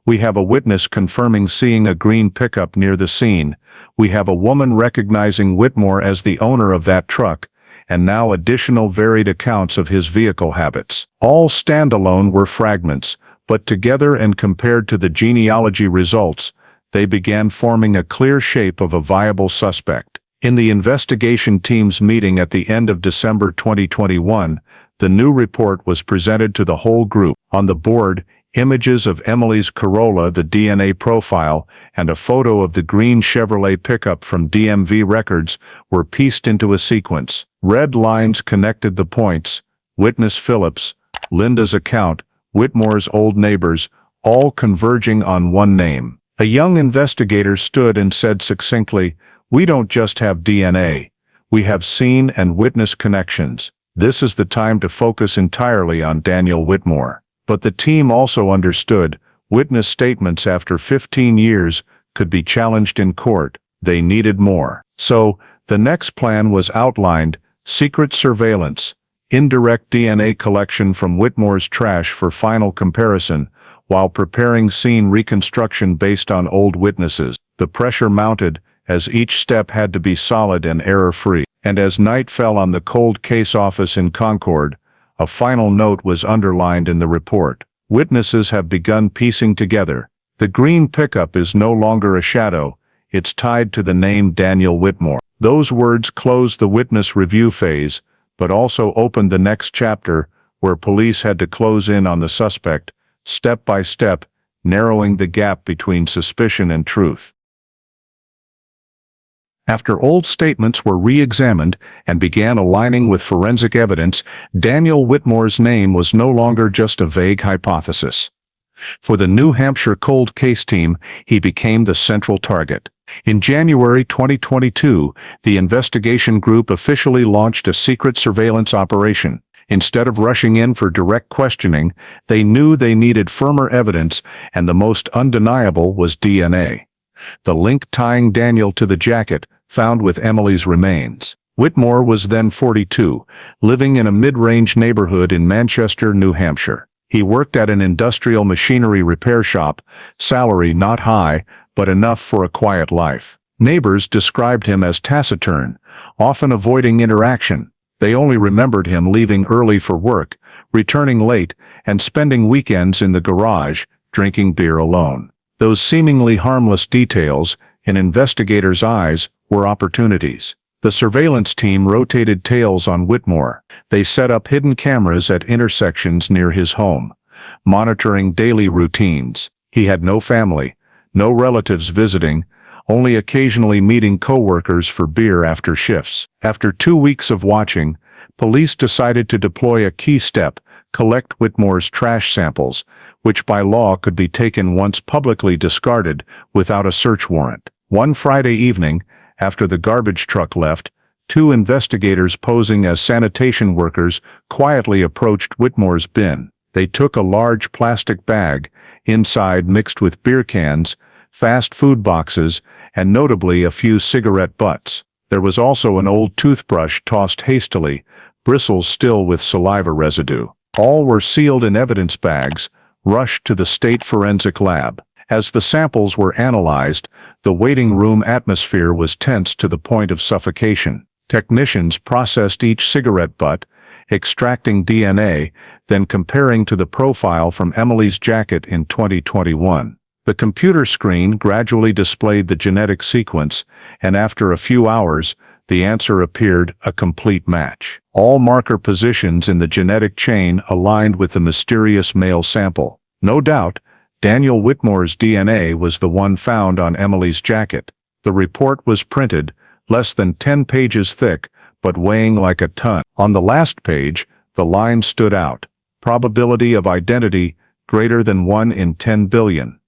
We have a witness confirming seeing a green pickup near the scene. We have a woman recognizing Whitmore as the owner of that truck, and now additional varied accounts of his vehicle habits. All standalone were fragments, but together and compared to the genealogy results, they began forming a clear shape of a viable suspect. In the investigation team's meeting at the end of December 2021, the new report was presented to the whole group. On the board, images of Emily's Corolla, the DNA profile, and a photo of the green Chevrolet pickup from DMV records were pieced into a sequence. Red lines connected the points: witness Phillips, Linda's account, Whitmore's old neighbors, all converging on one name. A young investigator stood and said succinctly, "We don't just have DNA. We have seen and witness connections. This is the time to focus entirely on Daniel Whitmore." But the team also understood, witness statements after 15 years could be challenged in court. They needed more. So, the next plan was outlined: secret surveillance, indirect DNA collection from Whitmore's trash for final comparison, while preparing scene reconstruction based on old witnesses. The pressure mounted, as each step had to be solid and error-free. And as night fell on the cold case office in Concord, a final note was underlined in the report. Witnesses have begun piecing together. The green pickup is no longer a shadow, it's tied to the name Daniel Whitmore. Those words closed the witness review phase, but also opened the next chapter, where police had to close in on the suspect, step by step, narrowing the gap between suspicion and truth. After old statements were re-examined and began aligning with forensic evidence, Daniel Whitmore's name was no longer just a vague hypothesis. For the New Hampshire cold case team, he became the central target. In January 2022, the investigation group officially launched a secret surveillance operation. Instead of rushing in for direct questioning, they knew they needed firmer evidence, and the most undeniable was DNA. The link tying Daniel to the jacket, found with Emily's remains. Whitmore was then 42, living in a mid-range neighborhood in Manchester, New Hampshire. He worked at an industrial machinery repair shop, salary not high, but enough for a quiet life. Neighbors described him as taciturn, often avoiding interaction. They only remembered him leaving early for work, returning late, and spending weekends in the garage, drinking beer alone. Those seemingly harmless details, in investigators' eyes, were opportunities. The surveillance team rotated tails on Whitmore. They set up hidden cameras at intersections near his home, monitoring daily routines. He had no family, no relatives visiting, only occasionally meeting coworkers for beer after shifts. After 2 weeks of watching, police decided to deploy a key step: collect Whitmore's trash samples, which by law could be taken once publicly discarded without a search warrant. One Friday evening, after the garbage truck left, Two investigators posing as sanitation workers quietly approached Whitmore's bin. They took a large plastic bag, inside mixed with beer cans, fast food boxes, and notably a few cigarette butts. There was also an old toothbrush tossed hastily, bristles still with saliva residue. All were sealed in evidence bags, rushed to the state forensic lab. As the samples were analyzed, the waiting room atmosphere was tense to the point of suffocation. Technicians processed each cigarette butt, extracting DNA, then comparing to the profile from Emily's jacket in 2021. The computer screen gradually displayed the genetic sequence, and after a few hours, the answer appeared: a complete match. All marker positions in the genetic chain aligned with the mysterious male sample. No doubt, Daniel Whitmore's DNA was the one found on Emily's jacket. The report was printed, less than 10 pages thick, but weighing like a ton. On the last page, the line stood out: probability of identity greater than 1 in 10 billion.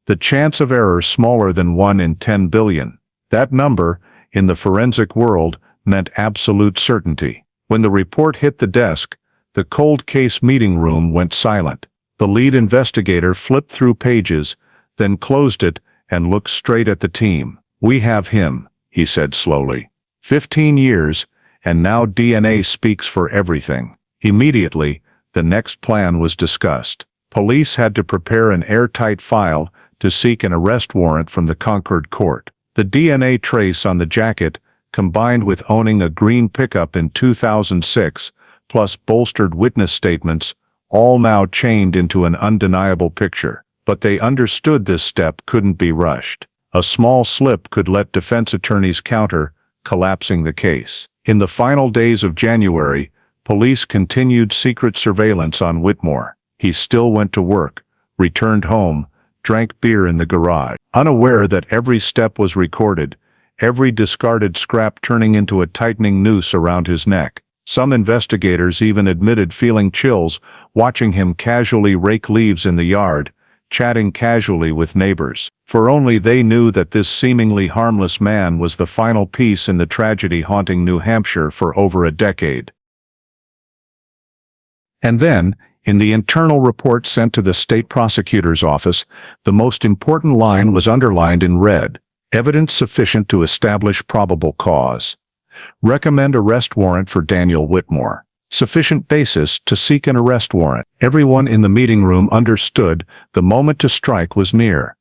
The chance of error smaller than 1 in 10 billion. That number, in the forensic world, meant absolute certainty. When the report hit the desk, the cold case meeting room went silent. The lead investigator flipped through pages, then closed it and looked straight at the team. "We have him," he said slowly. 15 years, and now DNA speaks for everything. Immediately, the next plan was discussed. Police had to prepare an airtight file to seek an arrest warrant from the Concord court. The DNA trace on the jacket, combined with owning a green pickup in 2006, plus bolstered witness statements, all now chained into an undeniable picture. But they understood this step couldn't be rushed. A small slip could let defense attorneys counter, collapsing the case. In the final days of January, police continued secret surveillance on Whitmore. He still went to work, returned home, drank beer in the garage, unaware that every step was recorded, every discarded scrap turning into a tightening noose around his neck. Some investigators even admitted feeling chills watching him casually rake leaves in the yard, chatting casually with neighbors. For only they knew that this seemingly harmless man was the final piece in the tragedy haunting New Hampshire for over a decade. And then, in the internal report sent to the state prosecutor's office, the most important line was underlined in red: evidence sufficient to establish probable cause. Recommend arrest warrant for Daniel Whitmore. Sufficient basis to seek an arrest warrant. Everyone in the meeting room understood the moment to strike was near.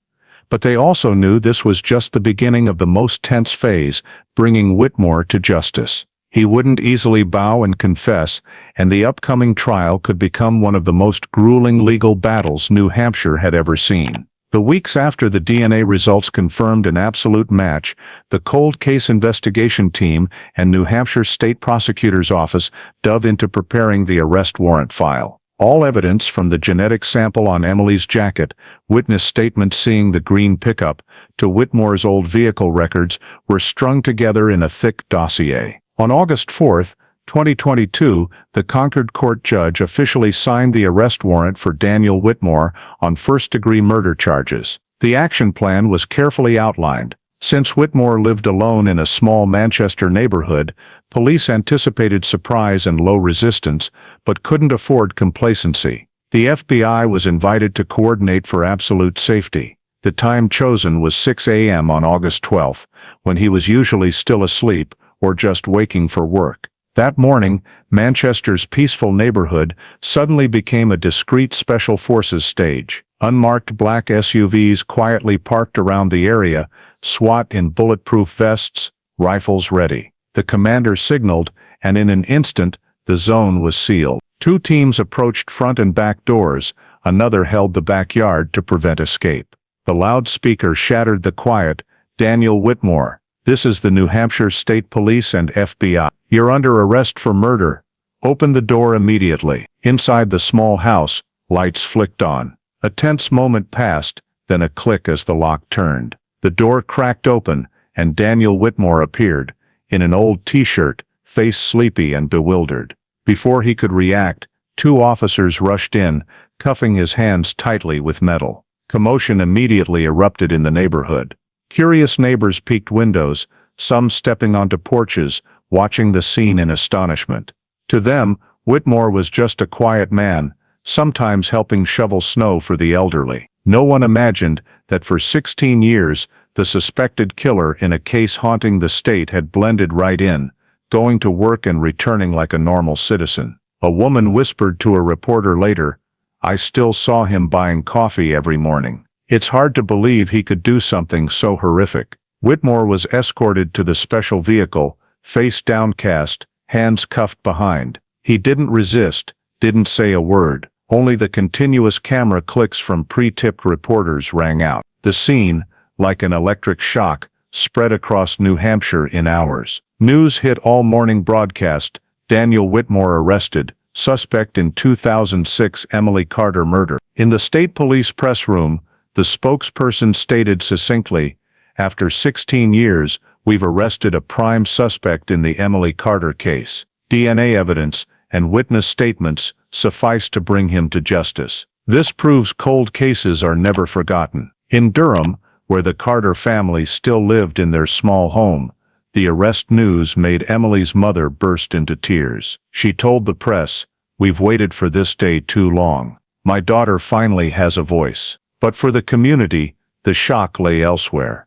But they also knew this was just the beginning of the most tense phase, bringing Whitmore to justice. He wouldn't easily bow and confess, and the upcoming trial could become one of the most grueling legal battles New Hampshire had ever seen. The weeks after the DNA results confirmed an absolute match, the cold case investigation team and New Hampshire State Prosecutor's Office dove into preparing the arrest warrant file. All evidence from the genetic sample on Emily's jacket, witness statements seeing the green pickup, to Whitmore's old vehicle records were strung together in a thick dossier. On August 4, 2022, the Concord court judge officially signed the arrest warrant for Daniel Whitmore on first-degree murder charges. The action plan was carefully outlined. Since Whitmore lived alone in a small Manchester neighborhood, police anticipated surprise and low resistance, but couldn't afford complacency. The FBI was invited to coordinate for absolute safety. The time chosen was 6 a.m. on August 12, when he was usually still asleep or just waking for work. That morning, Manchester's peaceful neighborhood suddenly became a discreet special forces stage. Unmarked black SUVs quietly parked around the area, SWAT in bulletproof vests, rifles ready. The commander signaled, and in an instant, the zone was sealed. Two teams approached front and back doors, another held the backyard to prevent escape. The loudspeaker shattered the quiet. "Daniel Whitmore, this is the New Hampshire State Police and FBI. You're under arrest for murder. Open the door immediately." Inside the small house, lights flicked on. A tense moment passed, then a click as the lock turned. The door cracked open, and Daniel Whitmore appeared, in an old t-shirt, face sleepy and bewildered. Before he could react, two officers rushed in, cuffing his hands tightly with metal. Commotion immediately erupted in the neighborhood. Curious neighbors peeked windows, some stepping onto porches, watching the scene in astonishment. To them, Whitmore was just a quiet man, sometimes helping shovel snow for the elderly. No one imagined that for 16 years, the suspected killer in a case haunting the state had blended right in, going to work and returning like a normal citizen. A woman whispered to a reporter later, "I still saw him buying coffee every morning." It's hard to believe he could do something so horrific. Whitmore was escorted to the special vehicle, face downcast, hands cuffed behind. He didn't resist, didn't say a word. Only the continuous camera clicks from pre-tipped reporters rang out. The scene, like an electric shock, spread across New Hampshire in hours. News hit all morning broadcast, Daniel Whitmore arrested, suspect in 2006 Emily Carter murder. In the state police press room, the spokesperson stated succinctly, "After 16 years, we've arrested a prime suspect in the Emily Carter case. DNA evidence and witness statements suffice to bring him to justice." This proves cold cases are never forgotten. In Durham, where the Carter family still lived in their small home, the arrest news made Emily's mother burst into tears. She told the press, "We've waited for this day too long. My daughter finally has a voice." But for the community, the shock lay elsewhere.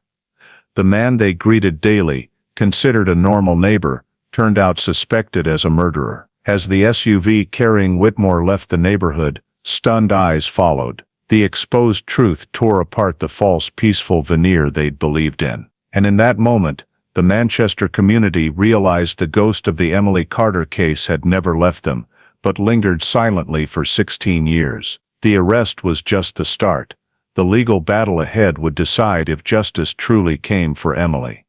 The man they greeted daily, considered a normal neighbor, turned out suspected as a murderer. As the SUV carrying Whitmore left the neighborhood, stunned eyes followed. The exposed truth tore apart the false peaceful veneer they'd believed in. And in that moment, the Manchester community realized the ghost of the Emily Carter case had never left them, but lingered silently for 16 years. The arrest was just the start. The legal battle ahead would decide if justice truly came for Emily.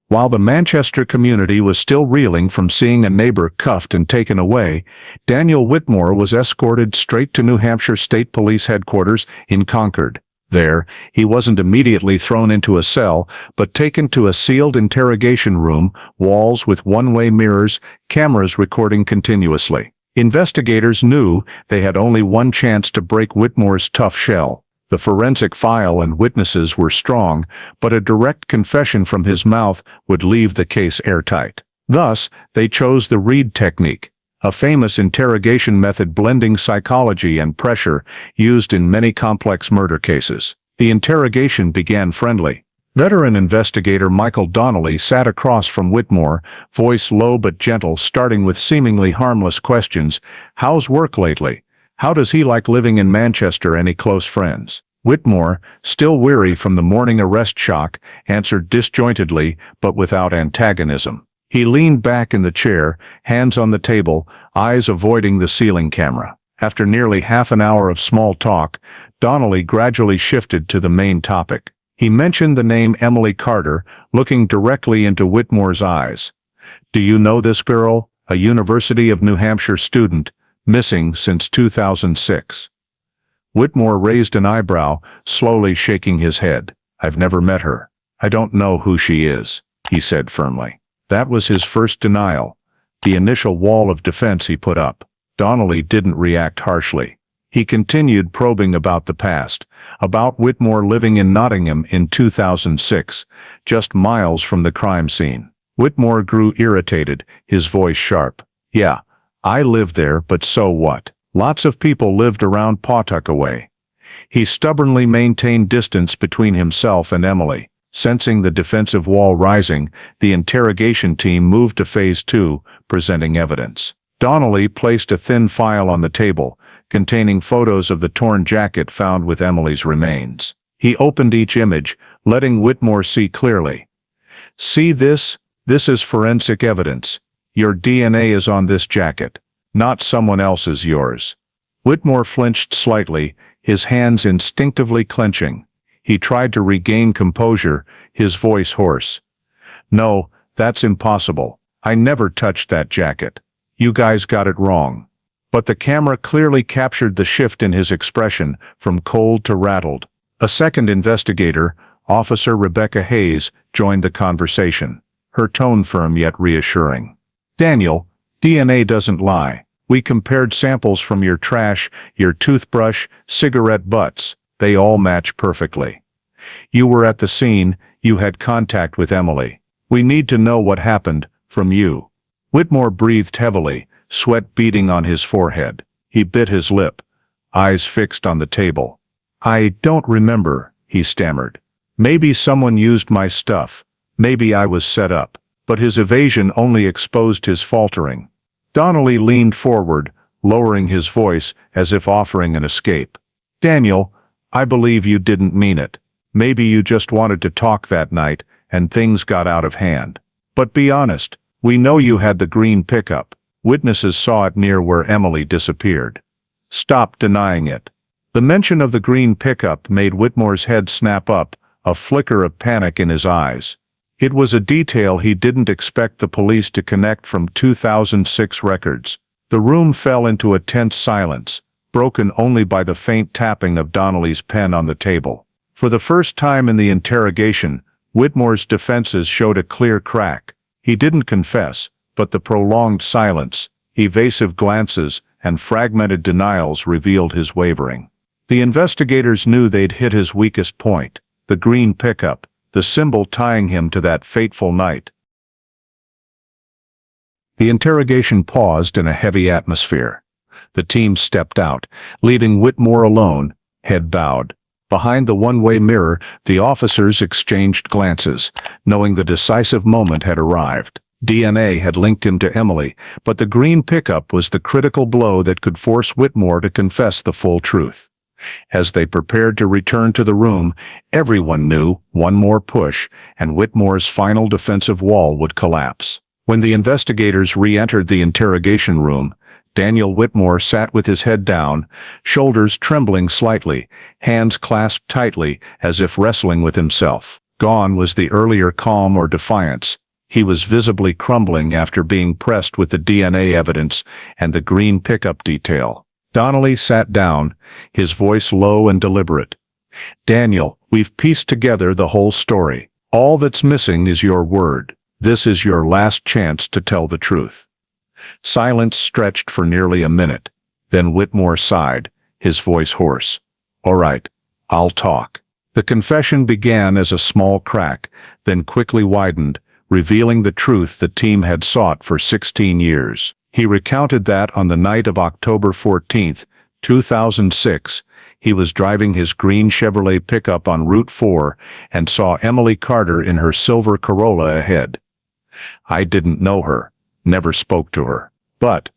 While the Manchester community was still reeling from seeing a neighbor cuffed and taken away, Daniel Whitmore was escorted straight to New Hampshire State Police headquarters in Concord. There, he wasn't immediately thrown into a cell, but taken to a sealed interrogation room, walls with one-way mirrors, cameras recording continuously. Investigators knew they had only one chance to break Whitmore's tough shell. The forensic file and witnesses were strong, but a direct confession from his mouth would leave the case airtight. Thus, they chose the Reed technique, a famous interrogation method blending psychology and pressure used in many complex murder cases. The interrogation began friendly. Veteran investigator Michael Donnelly sat across from Whitmore, voice low but gentle, starting with seemingly harmless questions. "How's work lately? How does he like living in Manchester? Any close friends?" Whitmore, still weary from the morning arrest shock, answered disjointedly but without antagonism. He leaned back in the chair, hands on the table, eyes avoiding the ceiling camera. After nearly half an hour of small talk, Donnelly gradually shifted to the main topic. He mentioned the name Emily Carter, looking directly into Whitmore's eyes. "Do you know this girl, a University of New Hampshire student, missing since 2006. Whitmore raised an eyebrow, slowly shaking his head. "I've never met her. I don't know who she is," he said firmly. That was his first denial, the initial wall of defense he put up. Donnelly didn't react harshly. He continued probing about the past, about Whitmore living in Nottingham in 2006, just miles from the crime scene. Whitmore grew irritated, his voice sharp. "Yeah, I lived there, but so what? Lots of people lived around Pawtuckaway." He stubbornly maintained distance between himself and Emily. Sensing the defensive wall rising, the interrogation team moved to phase 2, presenting evidence. Donnelly placed a thin file on the table, containing photos of the torn jacket found with Emily's remains. He opened each image, letting Whitmore see clearly. "See this? This is forensic evidence. Your DNA is on this jacket, not someone else's yours." Whitmore flinched slightly, his hands instinctively clenching. He tried to regain composure, his voice hoarse. "No, that's impossible. I never touched that jacket. You guys got it wrong." But the camera clearly captured the shift in his expression, from cold to rattled. A second investigator, Officer Rebecca Hayes, joined the conversation, her tone firm yet reassuring. "Daniel, DNA doesn't lie. We compared samples from your trash, your toothbrush, cigarette butts. They all match perfectly. You were at the scene, you had contact with Emily. We need to know what happened, from you." Whitmore breathed heavily, sweat beading on his forehead. He bit his lip, eyes fixed on the table. "I don't remember," he stammered. "Maybe someone used my stuff. Maybe I was set up." But his evasion only exposed his faltering. Donnelly leaned forward, lowering his voice as if offering an escape. "Daniel, I believe you didn't mean it. Maybe you just wanted to talk that night, and things got out of hand. But be honest, we know you had the green pickup. Witnesses saw it near where Emily disappeared. Stop denying it." The mention of the green pickup made Whitmore's head snap up, a flicker of panic in his eyes. It was a detail he didn't expect the police to connect from 2006 records. The room fell into a tense silence, broken only by the faint tapping of Donnelly's pen on the table. For the first time in the interrogation, Whitmore's defenses showed a clear crack. He didn't confess, but the prolonged silence, evasive glances, and fragmented denials revealed his wavering. The investigators knew they'd hit his weakest point, the green pickup, the symbol tying him to that fateful night. The interrogation paused in a heavy atmosphere. The team stepped out, leaving Whitmore alone, head bowed. Behind the one-way mirror, the officers exchanged glances, knowing the decisive moment had arrived. DNA had linked him to Emily, but the green pickup was the critical blow that could force Whitmore to confess the full truth. As they prepared to return to the room, everyone knew one more push, and Whitmore's final defensive wall would collapse. When the investigators re-entered the interrogation room, Daniel Whitmore sat with his head down, shoulders trembling slightly, hands clasped tightly as if wrestling with himself. Gone was the earlier calm or defiance. He was visibly crumbling after being pressed with the DNA evidence and the green pickup detail. Donnelly sat down, his voice low and deliberate. "Daniel, we've pieced together the whole story. All that's missing is your word. This is your last chance to tell the truth." Silence stretched for nearly a minute. Then Whitmore sighed, his voice hoarse. "All right, I'll talk." The confession began as a small crack, then quickly widened, revealing the truth the team had sought for 16 years. He recounted that on the night of October 14, 2006, he was driving his green Chevrolet pickup on Route 4 and saw Emily Carter in her silver Corolla ahead. "I didn't know her, never spoke to her. But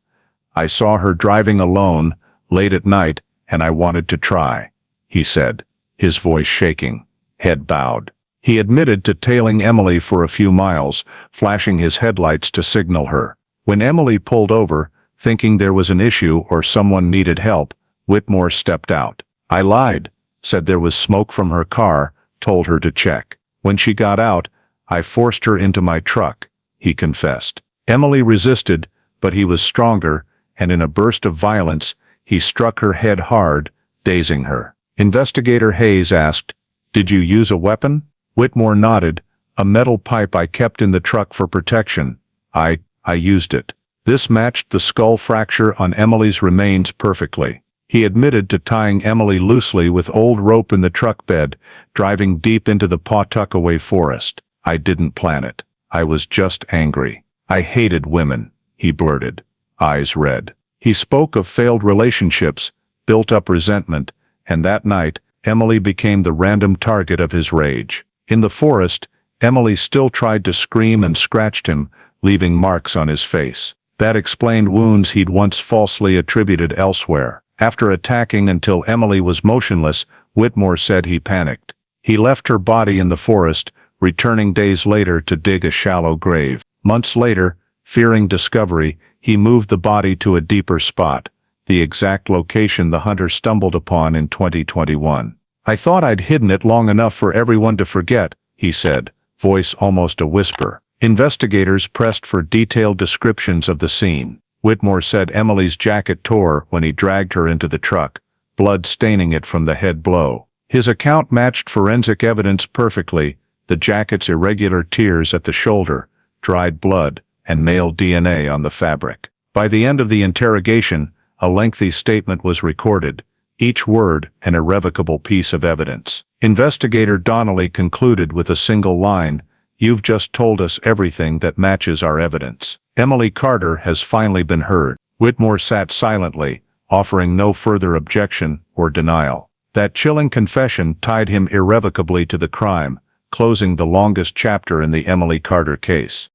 I saw her driving alone, late at night, and I wanted to try," he said, his voice shaking, head bowed. He admitted to tailing Emily for a few miles, flashing his headlights to signal her. When Emily pulled over, thinking there was an issue or someone needed help, Whitmore stepped out. "I lied, said there was smoke from her car, told her to check. When she got out, I forced her into my truck," he confessed. Emily resisted, but he was stronger, and in a burst of violence, he struck her head hard, dazing her. Investigator Hayes asked, "Did you use a weapon?" Whitmore nodded. "A metal pipe I kept in the truck for protection. I used it." This matched the skull fracture on Emily's remains perfectly. He admitted to tying Emily loosely with old rope in the truck bed, driving deep into the Pawtuckaway forest. "I didn't plan it. I was just angry. I hated women," he blurted, eyes red. He spoke of failed relationships, built-up resentment, and that night, Emily became the random target of his rage. In the forest, Emily still tried to scream and scratched him, leaving marks on his face. That explained wounds he'd once falsely attributed elsewhere. After attacking until Emily was motionless, Whitmore said he panicked. He left her body in the forest, returning days later to dig a shallow grave. Months later, fearing discovery, he moved the body to a deeper spot, the exact location the hunter stumbled upon in 2021. "I thought I'd hidden it long enough for everyone to forget," he said, voice almost a whisper. Investigators pressed for detailed descriptions of the scene. Whitmore said Emily's jacket tore when he dragged her into the truck, blood staining it from the head blow. His account matched forensic evidence perfectly, the jacket's irregular tears at the shoulder, dried blood, and male DNA on the fabric. By the end of the interrogation, a lengthy statement was recorded, each word an irrevocable piece of evidence. Investigator Donnelly concluded with a single line, You've just told us everything that matches our evidence. Emily Carter has finally been heard. Whitmore sat silently, offering no further objection or denial. That chilling confession tied him irrevocably to the crime, closing the longest chapter in the Emily Carter case.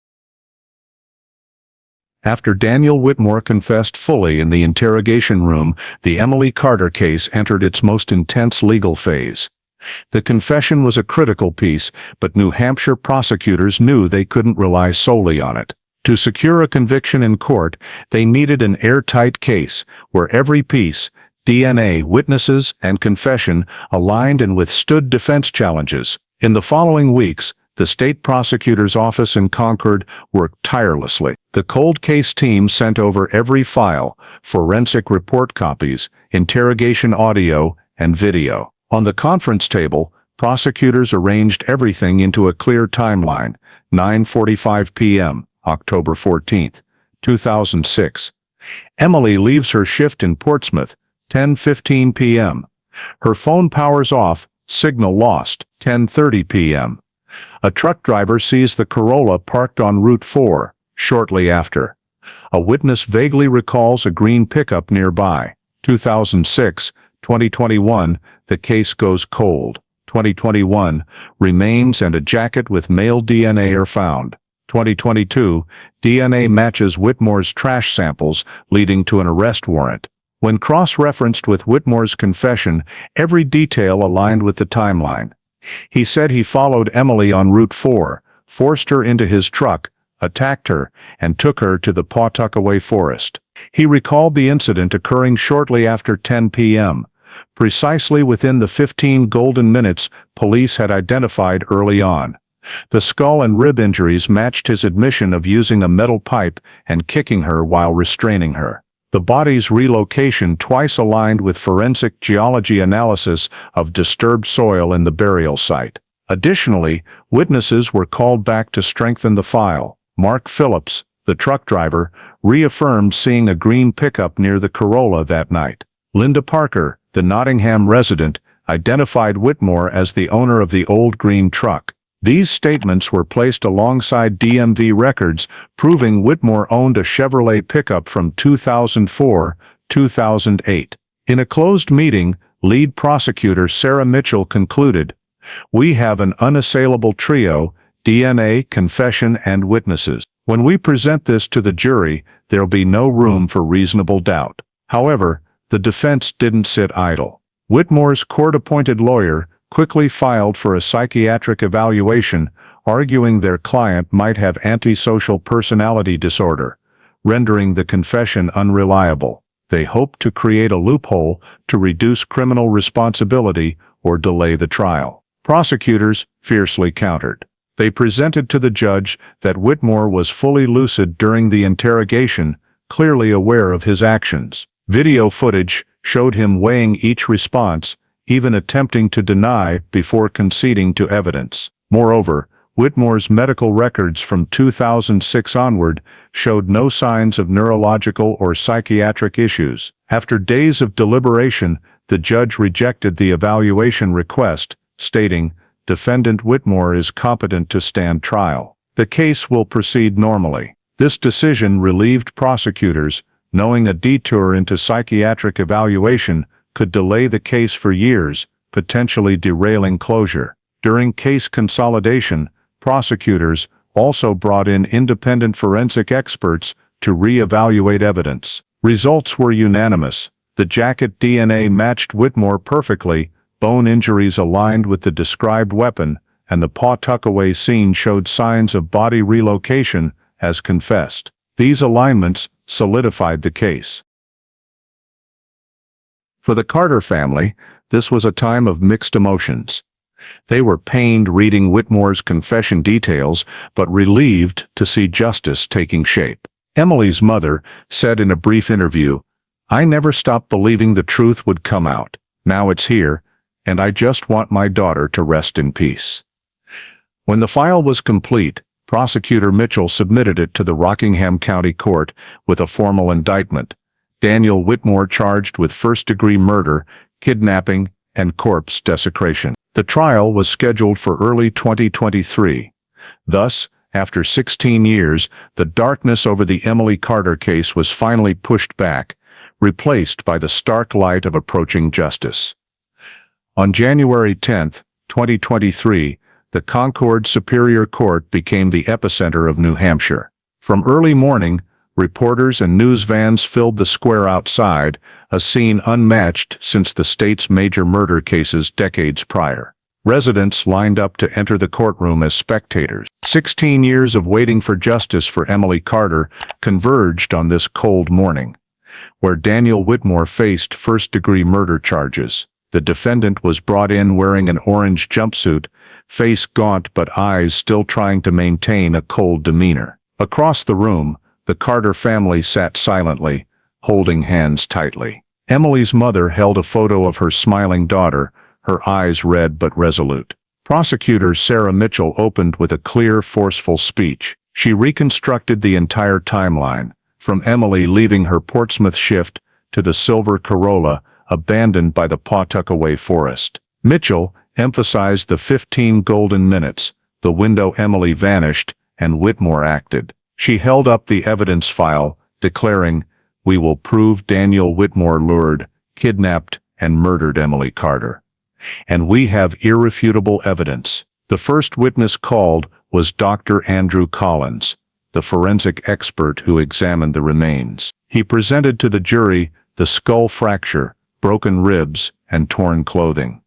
After Daniel Whitmore confessed fully in the interrogation room, the Emily Carter case entered its most intense legal phase. The confession was a critical piece, but New Hampshire prosecutors knew they couldn't rely solely on it. To secure a conviction in court, they needed an airtight case, where every piece, DNA, witnesses, and confession, aligned and withstood defense challenges. In the following weeks, the state prosecutor's office in Concord worked tirelessly. The cold case team sent over every file, forensic report copies, interrogation audio, and video. On the conference table, prosecutors arranged everything into a clear timeline: 9:45 p.m., October 14, 2006. Emily leaves her shift in Portsmouth, 10:15 p.m. Her phone powers off, signal lost, 10:30 p.m. A truck driver sees the Corolla parked on Route 4, shortly after. A witness vaguely recalls a green pickup nearby. 2006, 2021, the case goes cold. 2021, remains and a jacket with male DNA are found. 2022, DNA matches Whitmore's trash samples, leading to an arrest warrant. When cross-referenced with Whitmore's confession, every detail aligned with the timeline. He said he followed Emily on Route 4, forced her into his truck, attacked her, and took her to the Pawtuckaway forest. He recalled the incident occurring shortly after 10 p.m., precisely within the 15 golden minutes police had identified early on. The skull and rib injuries matched his admission of using a metal pipe and kicking her while restraining her. The body's relocation twice aligned with forensic geology analysis of disturbed soil in the burial site. Additionally, witnesses were called back to strengthen the file. Mark Phillips, the truck driver, reaffirmed seeing a green pickup near the Corolla that night. Linda Parker, the Nottingham resident, identified Whitmore as the owner of the old green truck. These statements were placed alongside DMV records proving Whitmore owned a Chevrolet pickup from 2004-2008. In a closed meeting, lead prosecutor Sarah Mitchell concluded, "We have an unassailable trio: DNA, confession, and witnesses. When we present this to the jury, there'll be no room for reasonable doubt." However, the defense didn't sit idle. Whitmore's court-appointed lawyer quickly filed for a psychiatric evaluation, arguing their client might have antisocial personality disorder, rendering the confession unreliable. They hoped to create a loophole to reduce criminal responsibility or delay the trial. Prosecutors fiercely countered. They presented to the judge that Whitmore was fully lucid during the interrogation, clearly aware of his actions. Video footage showed him weighing each response, even attempting to deny before conceding to evidence. Moreover, Whitmore's medical records from 2006 onward showed no signs of neurological or psychiatric issues. After days of deliberation, the judge rejected the evaluation request, stating, "Defendant Whitmore is competent to stand trial. The case will proceed normally." This decision relieved prosecutors, knowing a detour into psychiatric evaluation could delay the case for years, potentially derailing closure. During case consolidation, prosecutors also brought in independent forensic experts to re-evaluate evidence. Results were unanimous. The jacket DNA matched Whitmore perfectly, bone injuries aligned with the described weapon, and the Pawtuckaway scene showed signs of body relocation, as confessed. These alignments solidified the case. For the Carter family, this was a time of mixed emotions. They were pained reading Whitmore's confession details, but relieved to see justice taking shape. Emily's mother said in a brief interview, "I never stopped believing the truth would come out. Now it's here, and I just want my daughter to rest in peace." When the file was complete, Prosecutor Mitchell submitted it to the Rockingham County Court with a formal indictment. Daniel Whitmore charged with first-degree murder, kidnapping, and corpse desecration. The trial was scheduled for early 2023. Thus, after 16 years, the darkness over the Emily Carter case was finally pushed back, replaced by the stark light of approaching justice. On January 10, 2023, the Concord Superior Court became the epicenter of New Hampshire. From early morning, reporters and news vans filled the square outside, a scene unmatched since the state's major murder cases decades prior. Residents lined up to enter the courtroom as spectators. 16 years of waiting for justice for Emily Carter converged on this cold morning, where Daniel Whitmore faced first-degree murder charges. The defendant was brought in wearing an orange jumpsuit, face gaunt but eyes still trying to maintain a cold demeanor. Across the room, the Carter family sat silently, holding hands tightly. Emily's mother held a photo of her smiling daughter, her eyes red but resolute. Prosecutor Sarah Mitchell opened with a clear, forceful speech. She reconstructed the entire timeline, from Emily leaving her Portsmouth shift to the silver Corolla abandoned by the Pawtuckaway forest. Mitchell emphasized the 15 golden minutes, the window Emily vanished, and Whitmore acted. She held up the evidence file, declaring, "We will prove Daniel Whitmore lured, kidnapped, and murdered Emily Carter. And we have irrefutable evidence." The first witness called was Dr. Andrew Collins, the forensic expert who examined the remains. He presented to the jury the skull fracture, broken ribs, and torn clothing.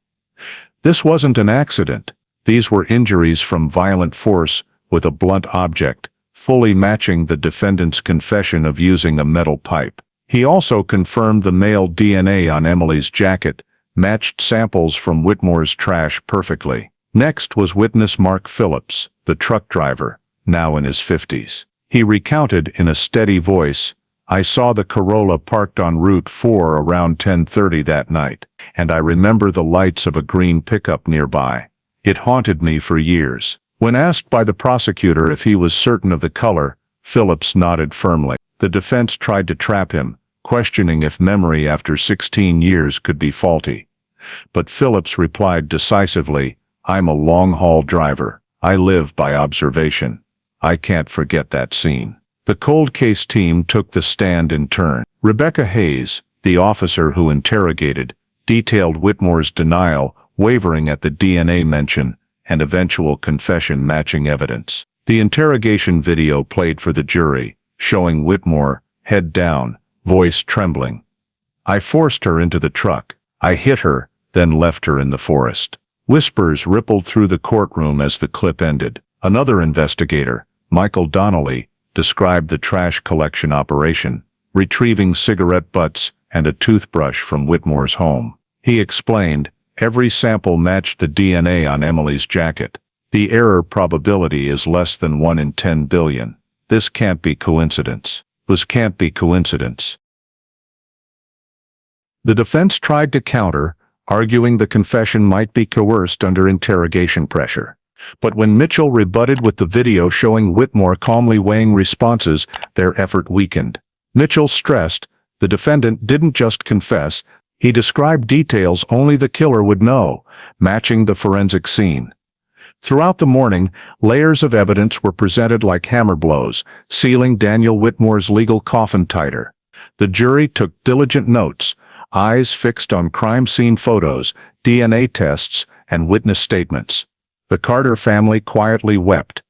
This wasn't an accident. These were injuries from violent force with a blunt object, fully matching the defendant's confession of using a metal pipe. He also confirmed the male DNA on Emily's jacket matched samples from Whitmore's trash perfectly. Next was witness Mark Phillips, the truck driver, now in his 50s. He recounted in a steady voice, "I saw the Corolla parked on Route 4 around 10:30 that night, and I remember the lights of a green pickup nearby. It haunted me for years." When asked by the prosecutor if he was certain of the color, Phillips nodded firmly. The defense tried to trap him, questioning if memory after 16 years could be faulty. But Phillips replied decisively, "I'm a long-haul driver. I live by observation. I can't forget that scene." The cold case team took the stand in turn. Rebecca Hayes, the officer who interrogated, detailed Whitmore's denial, wavering at the DNA mention, and eventual confession matching evidence. The interrogation video played for the jury, showing Whitmore, head down, voice trembling. "I forced her into the truck. I hit her, then left her in the forest." Whispers rippled through the courtroom as the clip ended. Another investigator, Michael Donnelly, described the trash collection operation, retrieving cigarette butts and a toothbrush from Whitmore's home. He explained, "Every sample matched the DNA on Emily's jacket. The error probability is less than 1 in 10 billion. This can't be coincidence. This can't be coincidence." The defense tried to counter, arguing the confession might be coerced under interrogation pressure. But when Mitchell rebutted with the video showing Whitmore calmly weighing responses, their effort weakened. Mitchell stressed, the defendant didn't just confess, he described details only the killer would know, matching the forensic scene. Throughout the morning, layers of evidence were presented like hammer blows, sealing Daniel Whitmore's legal coffin tighter. The jury took diligent notes, eyes fixed on crime scene photos, DNA tests, and witness statements. The Carter family quietly wept,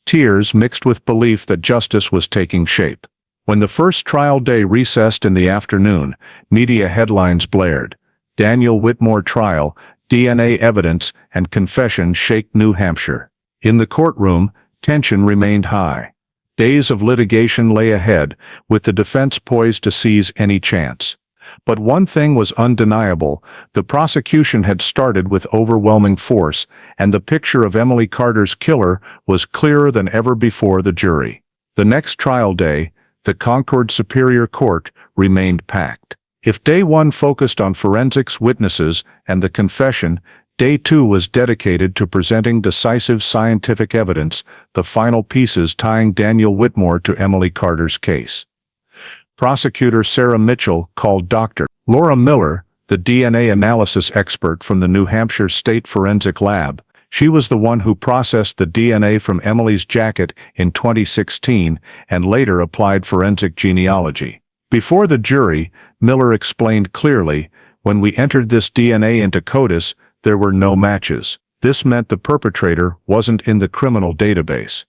tears mixed with belief that justice was taking shape. When the first trial day recessed in the afternoon, media headlines blared, "Daniel Whitmore trial, DNA evidence and confession shake New Hampshire." In the courtroom, tension remained high. Days of litigation lay ahead, with the defense poised to seize any chance. But one thing was undeniable, the prosecution had started with overwhelming force, and the picture of Emily Carter's killer was clearer than ever before the jury. The next trial day, the Concord Superior Court remained packed. If Day 1 focused on forensics witnesses and the confession, Day 2 was dedicated to presenting decisive scientific evidence, the final pieces tying Daniel Whitmore to Emily Carter's case. Prosecutor Sarah Mitchell called Dr. Laura Miller, the DNA analysis expert from the New Hampshire State Forensic Lab. She was the one who processed the DNA from Emily's jacket in 2016 and later applied forensic genealogy. Before the jury, Miller explained clearly, "When we entered this DNA into CODIS, there were no matches. This meant the perpetrator wasn't in the criminal database.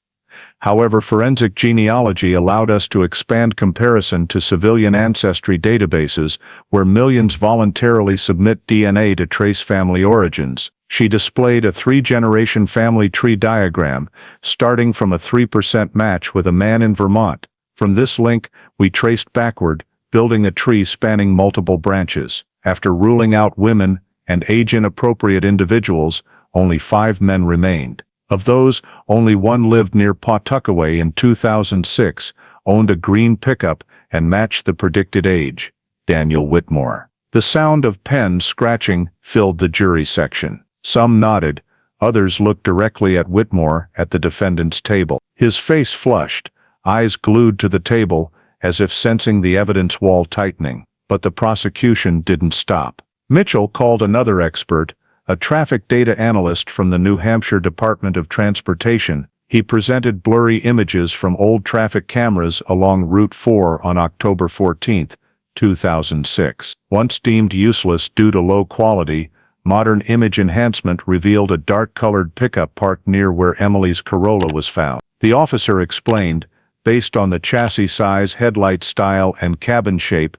However, forensic genealogy allowed us to expand comparison to civilian ancestry databases where millions voluntarily submit DNA to trace family origins." She displayed a 3-generation family tree diagram, starting from a 3% match with a man in Vermont. From this link, we traced backward, building a tree spanning multiple branches. After ruling out women and age-inappropriate individuals, only 5 men remained. Of those, only one lived near Pawtuckaway in 2006, owned a green pickup, and matched the predicted age: Daniel Whitmore. The sound of pens scratching filled the jury section. Some nodded, others looked directly at Whitmore at the defendant's table. His face flushed, eyes glued to the table, as if sensing the evidence wall tightening. But the prosecution didn't stop. Mitchell called another expert, a traffic data analyst from the New Hampshire Department of Transportation. He presented blurry images from old traffic cameras along Route 4 on October 14, 2006. Once deemed useless due to low quality, modern image enhancement revealed a dark-colored pickup parked near where Emily's Corolla was found. The officer explained, "Based on the chassis size, headlight style, and cabin shape,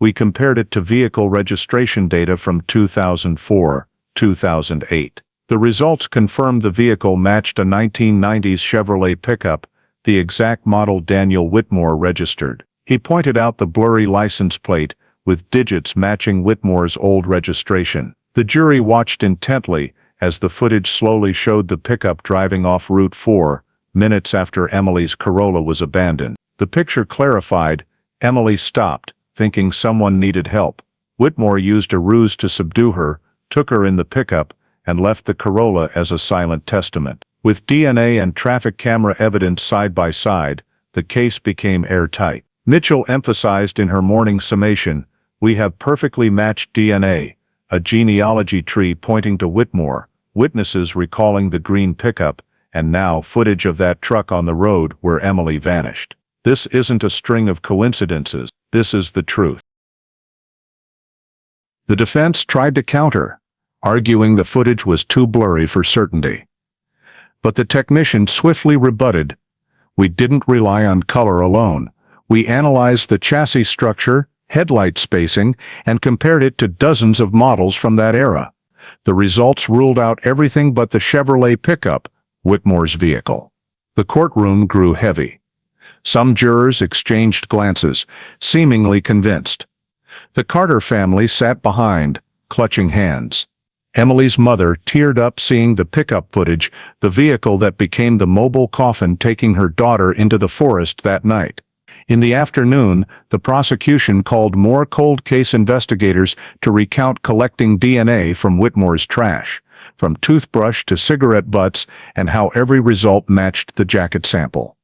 we compared it to vehicle registration data from 2004, 2008. The results confirmed the vehicle matched a 1990s Chevrolet pickup, the exact model Daniel Whitmore registered." He pointed out the blurry license plate, with digits matching Whitmore's old registration. The jury watched intently as the footage slowly showed the pickup driving off Route 4, minutes after Emily's Corolla was abandoned. The picture clarified, Emily stopped, thinking someone needed help. Whitmore used a ruse to subdue her, took her in the pickup, and left the Corolla as a silent testament. With DNA and traffic camera evidence side by side, the case became airtight. Mitchell emphasized in her morning summation, "We have perfectly matched DNA, a genealogy tree pointing to Whitmore, witnesses recalling the green pickup, and now footage of that truck on the road where Emily vanished. This isn't a string of coincidences, this is the truth." The defense tried to counter, arguing the footage was too blurry for certainty. But the technician swiftly rebutted, "We didn't rely on color alone. We analyzed the chassis structure, headlight spacing, and compared it to dozens of models from that era. The results ruled out everything but the Chevrolet pickup, Whitmore's vehicle." The courtroom grew heavy. Some jurors exchanged glances, seemingly convinced. The Carter family sat behind, clutching hands. Emily's mother teared up seeing the pickup footage, the vehicle that became the mobile coffin taking her daughter into the forest that night. In the afternoon, the prosecution called more cold case investigators to recount collecting DNA from Whitmore's trash, from toothbrush to cigarette butts, and how every result matched the jacket sample.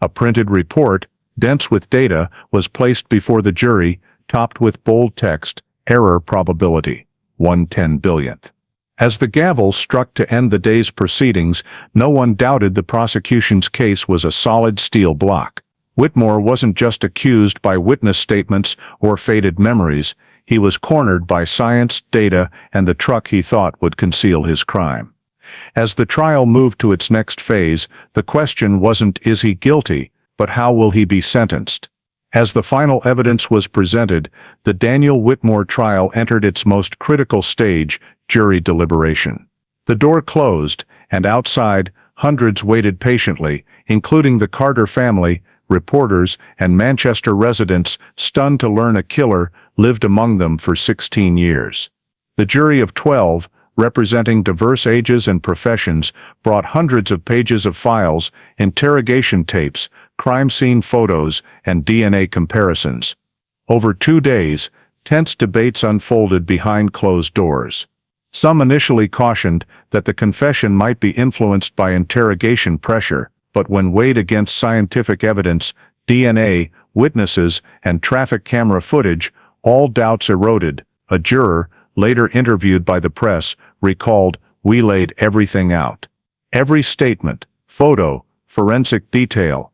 A printed report, dense with data, was placed before the jury, topped with bold text, "Error probability, 1/10 billionth." As the gavel struck to end the day's proceedings, no one doubted the prosecution's case was a solid steel block. Whitmore wasn't just accused by witness statements or faded memories, he was cornered by science, data, and the truck he thought would conceal his crime. As the trial moved to its next phase, the question wasn't is he guilty, but how will he be sentenced? As the final evidence was presented, the Daniel Whitmore trial entered its most critical stage, jury deliberation. The door closed, and outside, hundreds waited patiently, including the Carter family, reporters, and Manchester residents, stunned to learn a killer lived among them for 16 years. The jury of 12, representing diverse ages and professions, brought hundreds of pages of files, interrogation tapes, crime scene photos, and DNA comparisons. Over 2 days, tense debates unfolded behind closed doors. Some initially cautioned that the confession might be influenced by interrogation pressure, but when weighed against scientific evidence, DNA, witnesses, and traffic camera footage, all doubts eroded. A juror, later interviewed by the press, recalled, We laid everything out. Every statement, photo, forensic detail.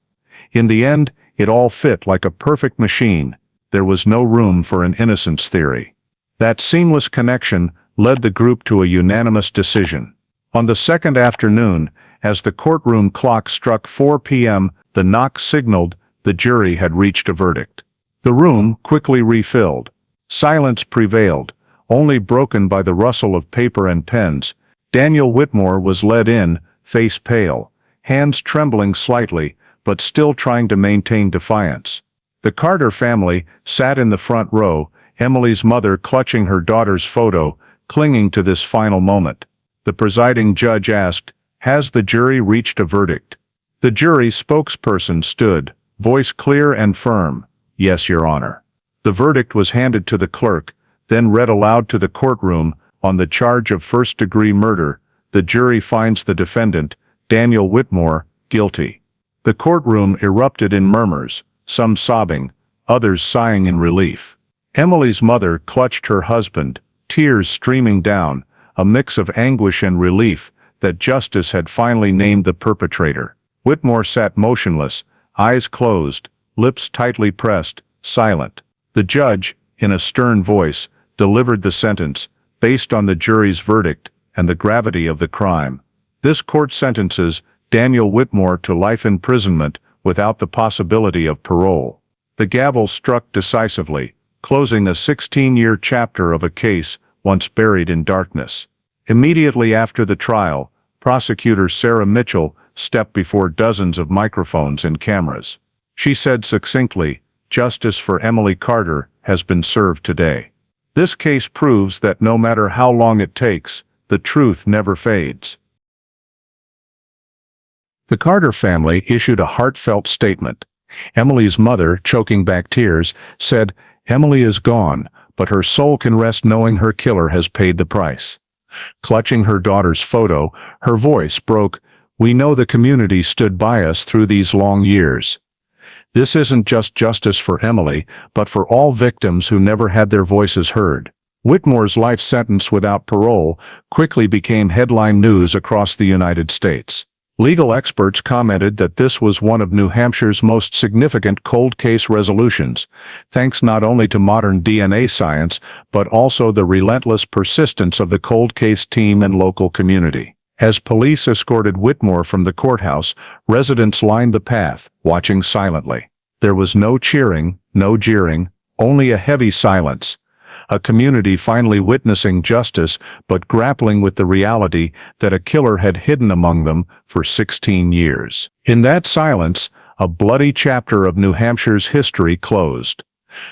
In the end, it all fit like a perfect machine. There was no room for an innocence theory. That seamless connection led the group to a unanimous decision. On the second afternoon, as the courtroom clock struck 4 p.m., the knock signaled the jury had reached a verdict. The room quickly refilled. Silence prevailed, only broken by the rustle of paper and pens. Daniel Whitmore was led in, face pale, hands trembling slightly, but still trying to maintain defiance. The Carter family sat in the front row, Emily's mother clutching her daughter's photo, clinging to this final moment. The presiding judge asked, "Has the jury reached a verdict?" The jury spokesperson stood, voice clear and firm, "Yes, Your Honor." The verdict was handed to the clerk, then read aloud to the courtroom. On the charge of first-degree murder, the jury finds the defendant, Daniel Whitmore, guilty. The courtroom erupted in murmurs, some sobbing, others sighing in relief. Emily's mother clutched her husband, tears streaming down, a mix of anguish and relief that justice had finally named the perpetrator. Whitmore sat motionless, eyes closed, lips tightly pressed, silent. The judge, in a stern voice, delivered the sentence, based on the jury's verdict and the gravity of the crime. This court sentences Daniel Whitmore to life imprisonment without the possibility of parole. The gavel struck decisively, closing a 16-year chapter of a case once buried in darkness. Immediately after the trial, prosecutor Sarah Mitchell stepped before dozens of microphones and cameras. She said succinctly, "Justice for Emily Carter has been served today." This case proves that no matter how long it takes, the truth never fades. The Carter family issued a heartfelt statement. Emily's mother, choking back tears, said, "Emily is gone, but her soul can rest knowing her killer has paid the price." Clutching her daughter's photo, her voice broke, "We know the community stood by us through these long years. This isn't just justice for Emily, but for all victims who never had their voices heard." Whitmore's life sentence without parole quickly became headline news across the United States. Legal experts commented that this was one of New Hampshire's most significant cold case resolutions, thanks not only to modern DNA science, but also the relentless persistence of the cold case team and local community. As police escorted Whitmore from the courthouse, residents lined the path, watching silently. There was no cheering, no jeering, only a heavy silence. A community finally witnessing justice, but grappling with the reality that a killer had hidden among them for 16 years. In that silence, a bloody chapter of New Hampshire's history closed.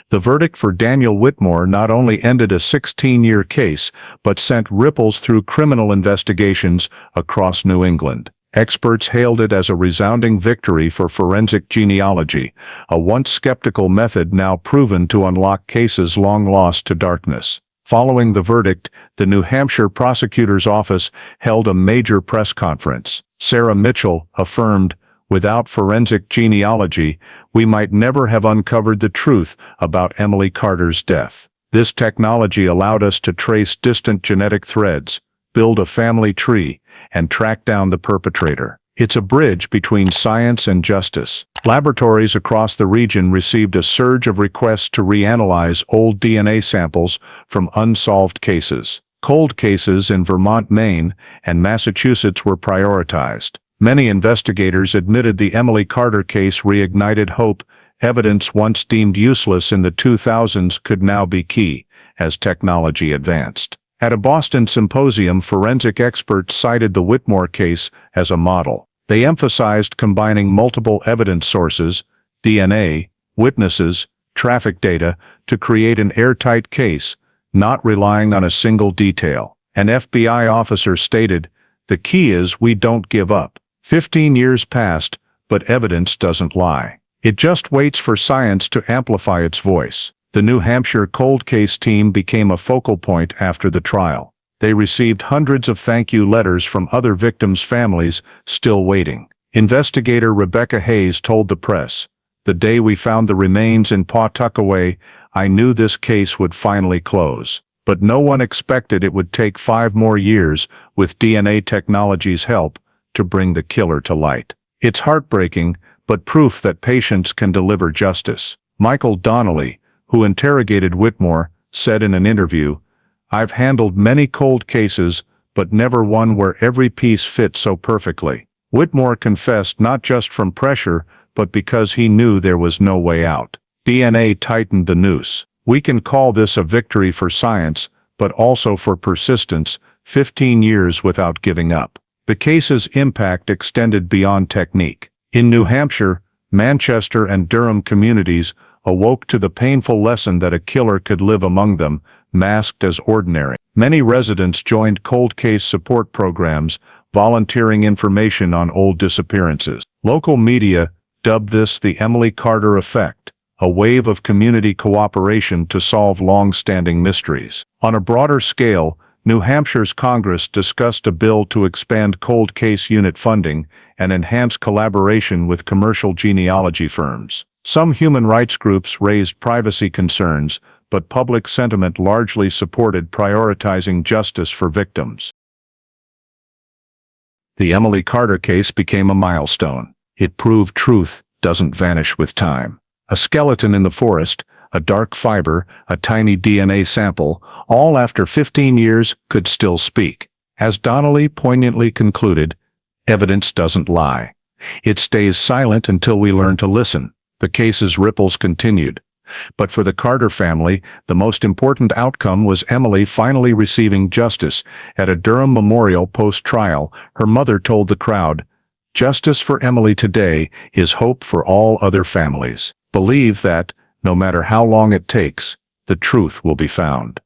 The verdict for Daniel Whitmore not only ended a 16-year case, but sent ripples through criminal investigations across New England. Experts hailed it as a resounding victory for forensic genealogy, a once skeptical method now proven to unlock cases long lost to darkness. Following the verdict, the New Hampshire prosecutor's office held a major press conference. Sarah Mitchell affirmed, "Without forensic genealogy, we might never have uncovered the truth about Emily Carter's death. This technology allowed us to trace distant genetic threads, build a family tree, and track down the perpetrator. It's a bridge between science and justice." Laboratories across the region received a surge of requests to reanalyze old DNA samples from unsolved cases. Cold cases in Vermont, Maine, and Massachusetts were prioritized. Many investigators admitted the Emily Carter case reignited hope. Evidence once deemed useless in the 2000s could now be key, as technology advanced. At a Boston symposium, forensic experts cited the Whitmore case as a model. They emphasized combining multiple evidence sources, DNA, witnesses, traffic data, to create an airtight case, not relying on a single detail. An FBI officer stated, "The key is we don't give up." 15 years passed, but evidence doesn't lie. It just waits for science to amplify its voice. The New Hampshire cold case team became a focal point after the trial. They received hundreds of thank you letters from other victims' families still waiting. Investigator Rebecca Hayes told the press, "The day we found the remains in Pawtuckaway, I knew this case would finally close. But no one expected it would take 5 more years, with DNA technology's help, to bring the killer to light. It's heartbreaking, but proof that patience can deliver justice. Michael Donnelly, who interrogated Whitmore, said in an interview, "I've handled many cold cases, but never one where every piece fit so perfectly." Whitmore confessed not just from pressure, but because he knew there was no way out. DNA tightened the noose. We can call this a victory for science, but also for persistence, 15 years without giving up. The case's impact extended beyond technique. In New Hampshire, Manchester and Durham communities awoke to the painful lesson that a killer could live among them, masked as ordinary. Many residents joined cold case support programs, volunteering information on old disappearances. Local media dubbed this the Emily Carter effect, a wave of community cooperation to solve long-standing mysteries. On a broader scale, New Hampshire's Congress discussed a bill to expand cold case unit funding and enhance collaboration with commercial genealogy firms. Some human rights groups raised privacy concerns, but public sentiment largely supported prioritizing justice for victims. The Emily Carter case became a milestone. It proved truth doesn't vanish with time. A skeleton in the forest, a dark fiber, a tiny DNA sample, all after 15 years could still speak. As Donnelly poignantly concluded, evidence doesn't lie. It stays silent until we learn to listen. The case's ripples continued. But for the Carter family, the most important outcome was Emily finally receiving justice. At a Durham memorial post-trial, her mother told the crowd, "Justice for Emily today is hope for all other families. Believe that, no matter how long it takes, the truth will be found."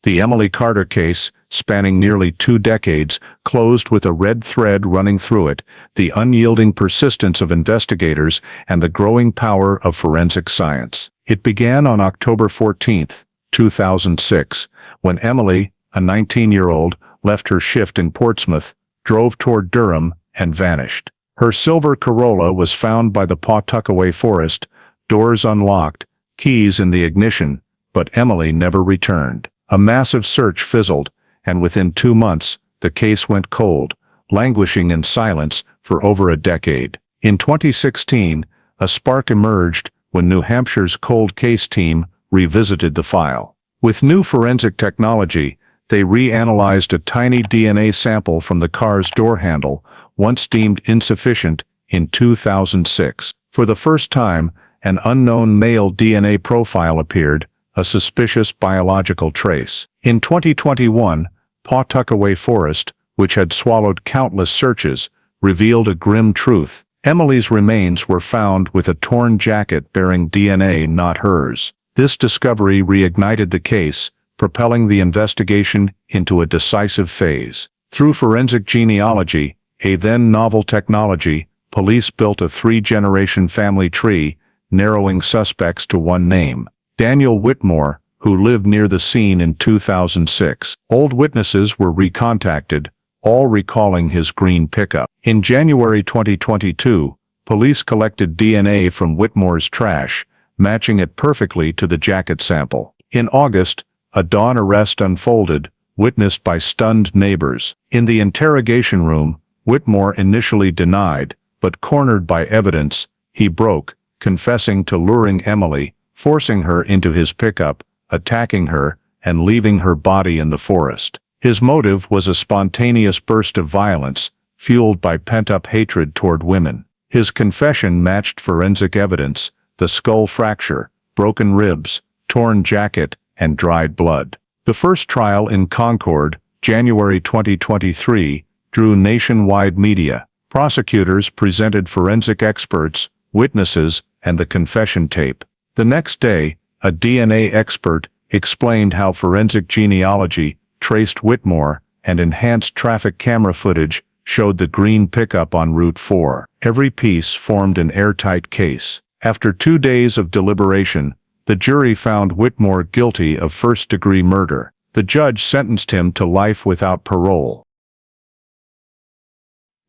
The Emily Carter case, spanning nearly 2 decades, closed with a red thread running through it: the unyielding persistence of investigators and the growing power of forensic science. It began on October 14, 2006, when Emily, a 19-year-old, left her shift in Portsmouth, drove toward Durham, and vanished. Her silver Corolla was found by the Pawtuckaway forest, doors unlocked, keys in the ignition, but Emily never returned. A massive search fizzled, and within 2 months, the case went cold, languishing in silence for over a decade. In 2016, a spark emerged when New Hampshire's cold case team revisited the file. With new forensic technology, they reanalyzed a tiny DNA sample from the car's door handle, once deemed insufficient, in 2006. For the first time, an unknown male DNA profile appeared, a suspicious biological trace. In 2021, Pawtuckaway Forest, which had swallowed countless searches, revealed a grim truth. Emily's remains were found with a torn jacket bearing DNA not hers. This discovery reignited the case, propelling the investigation into a decisive phase. Through forensic genealogy, a then novel technology, police built a 3-generation family tree, narrowing suspects to one name: Daniel Whitmore, who lived near the scene in 2006. Old witnesses were recontacted, all recalling his green pickup. In January 2022, police collected DNA from Whitmore's trash, matching it perfectly to the jacket sample. In August, a dawn arrest unfolded, witnessed by stunned neighbors. In the interrogation room, Whitmore initially denied, but cornered by evidence, he broke, confessing to luring Emily, forcing her into his pickup, attacking her, and leaving her body in the forest. His motive was a spontaneous burst of violence, fueled by pent-up hatred toward women. His confession matched forensic evidence: the skull fracture, broken ribs, torn jacket, and dried blood. The first trial in Concord, January 2023, drew nationwide media. Prosecutors presented forensic experts, witnesses, and the confession tape. The next day, a DNA expert explained how forensic genealogy traced Whitmore, and enhanced traffic camera footage showed the green pickup on Route 4. Every piece formed an airtight case. After 2 days of deliberation, the jury found Whitmore guilty of first-degree murder. The judge sentenced him to life without parole.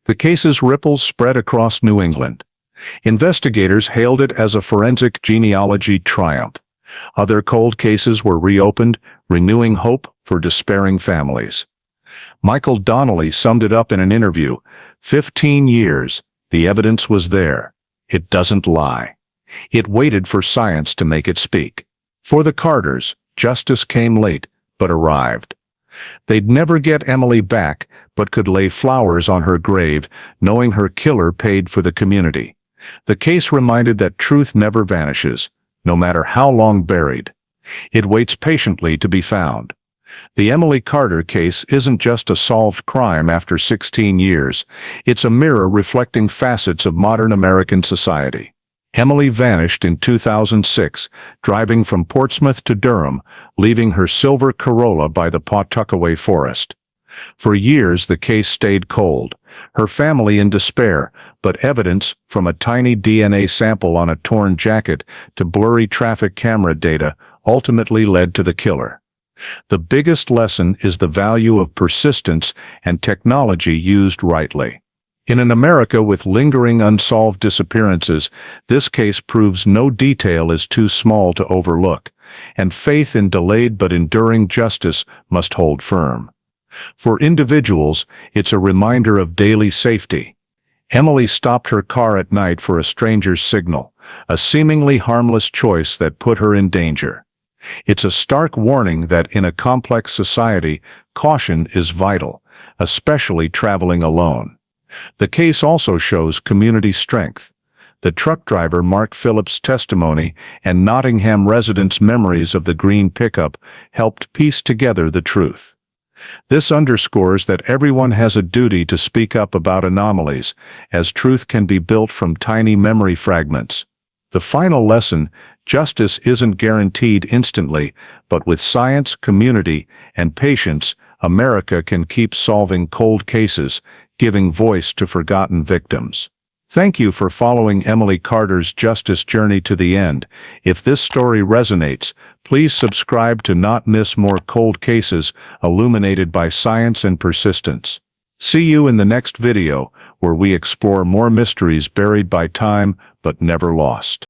The case's ripples spread across New England. Investigators hailed it as a forensic genealogy triumph. Other cold cases were reopened, renewing hope for despairing families. Michael Donnelly summed it up in an interview: 15 years, the evidence was there. It doesn't lie. It waited for science to make it speak. For the Carters, justice came late, but arrived. They'd never get Emily back, but could lay flowers on her grave, knowing her killer paid for the community. The case reminded that truth never vanishes, no matter how long buried. It waits patiently to be found. The Emily Carter case isn't just a solved crime after 16 years, it's a mirror reflecting facets of modern American society. Emily vanished in 2006, driving from Portsmouth to Durham, leaving her silver Corolla by the Pawtuckaway forest. For years the case stayed cold, her family in despair, but evidence, from a tiny DNA sample on a torn jacket to blurry traffic camera data, ultimately led to the killer. The biggest lesson is the value of persistence and technology used rightly. In an America with lingering unsolved disappearances, this case proves no detail is too small to overlook, and faith in delayed but enduring justice must hold firm. For individuals, it's a reminder of daily safety. Emily stopped her car at night for a stranger's signal, a seemingly harmless choice that put her in danger. It's a stark warning that in a complex society, caution is vital, especially traveling alone. The case also shows community strength. The truck driver Mark Phillips' testimony and Nottingham residents' memories of the green pickup helped piece together the truth. This underscores that everyone has a duty to speak up about anomalies, as truth can be built from tiny memory fragments. The final lesson: justice isn't guaranteed instantly, but with science, community, and patience, America can keep solving cold cases, giving voice to forgotten victims. Thank you for following Emily Carter's justice journey to the end. If this story resonates, please subscribe to not miss more cold cases illuminated by science and persistence. See you in the next video, where we explore more mysteries buried by time but never lost.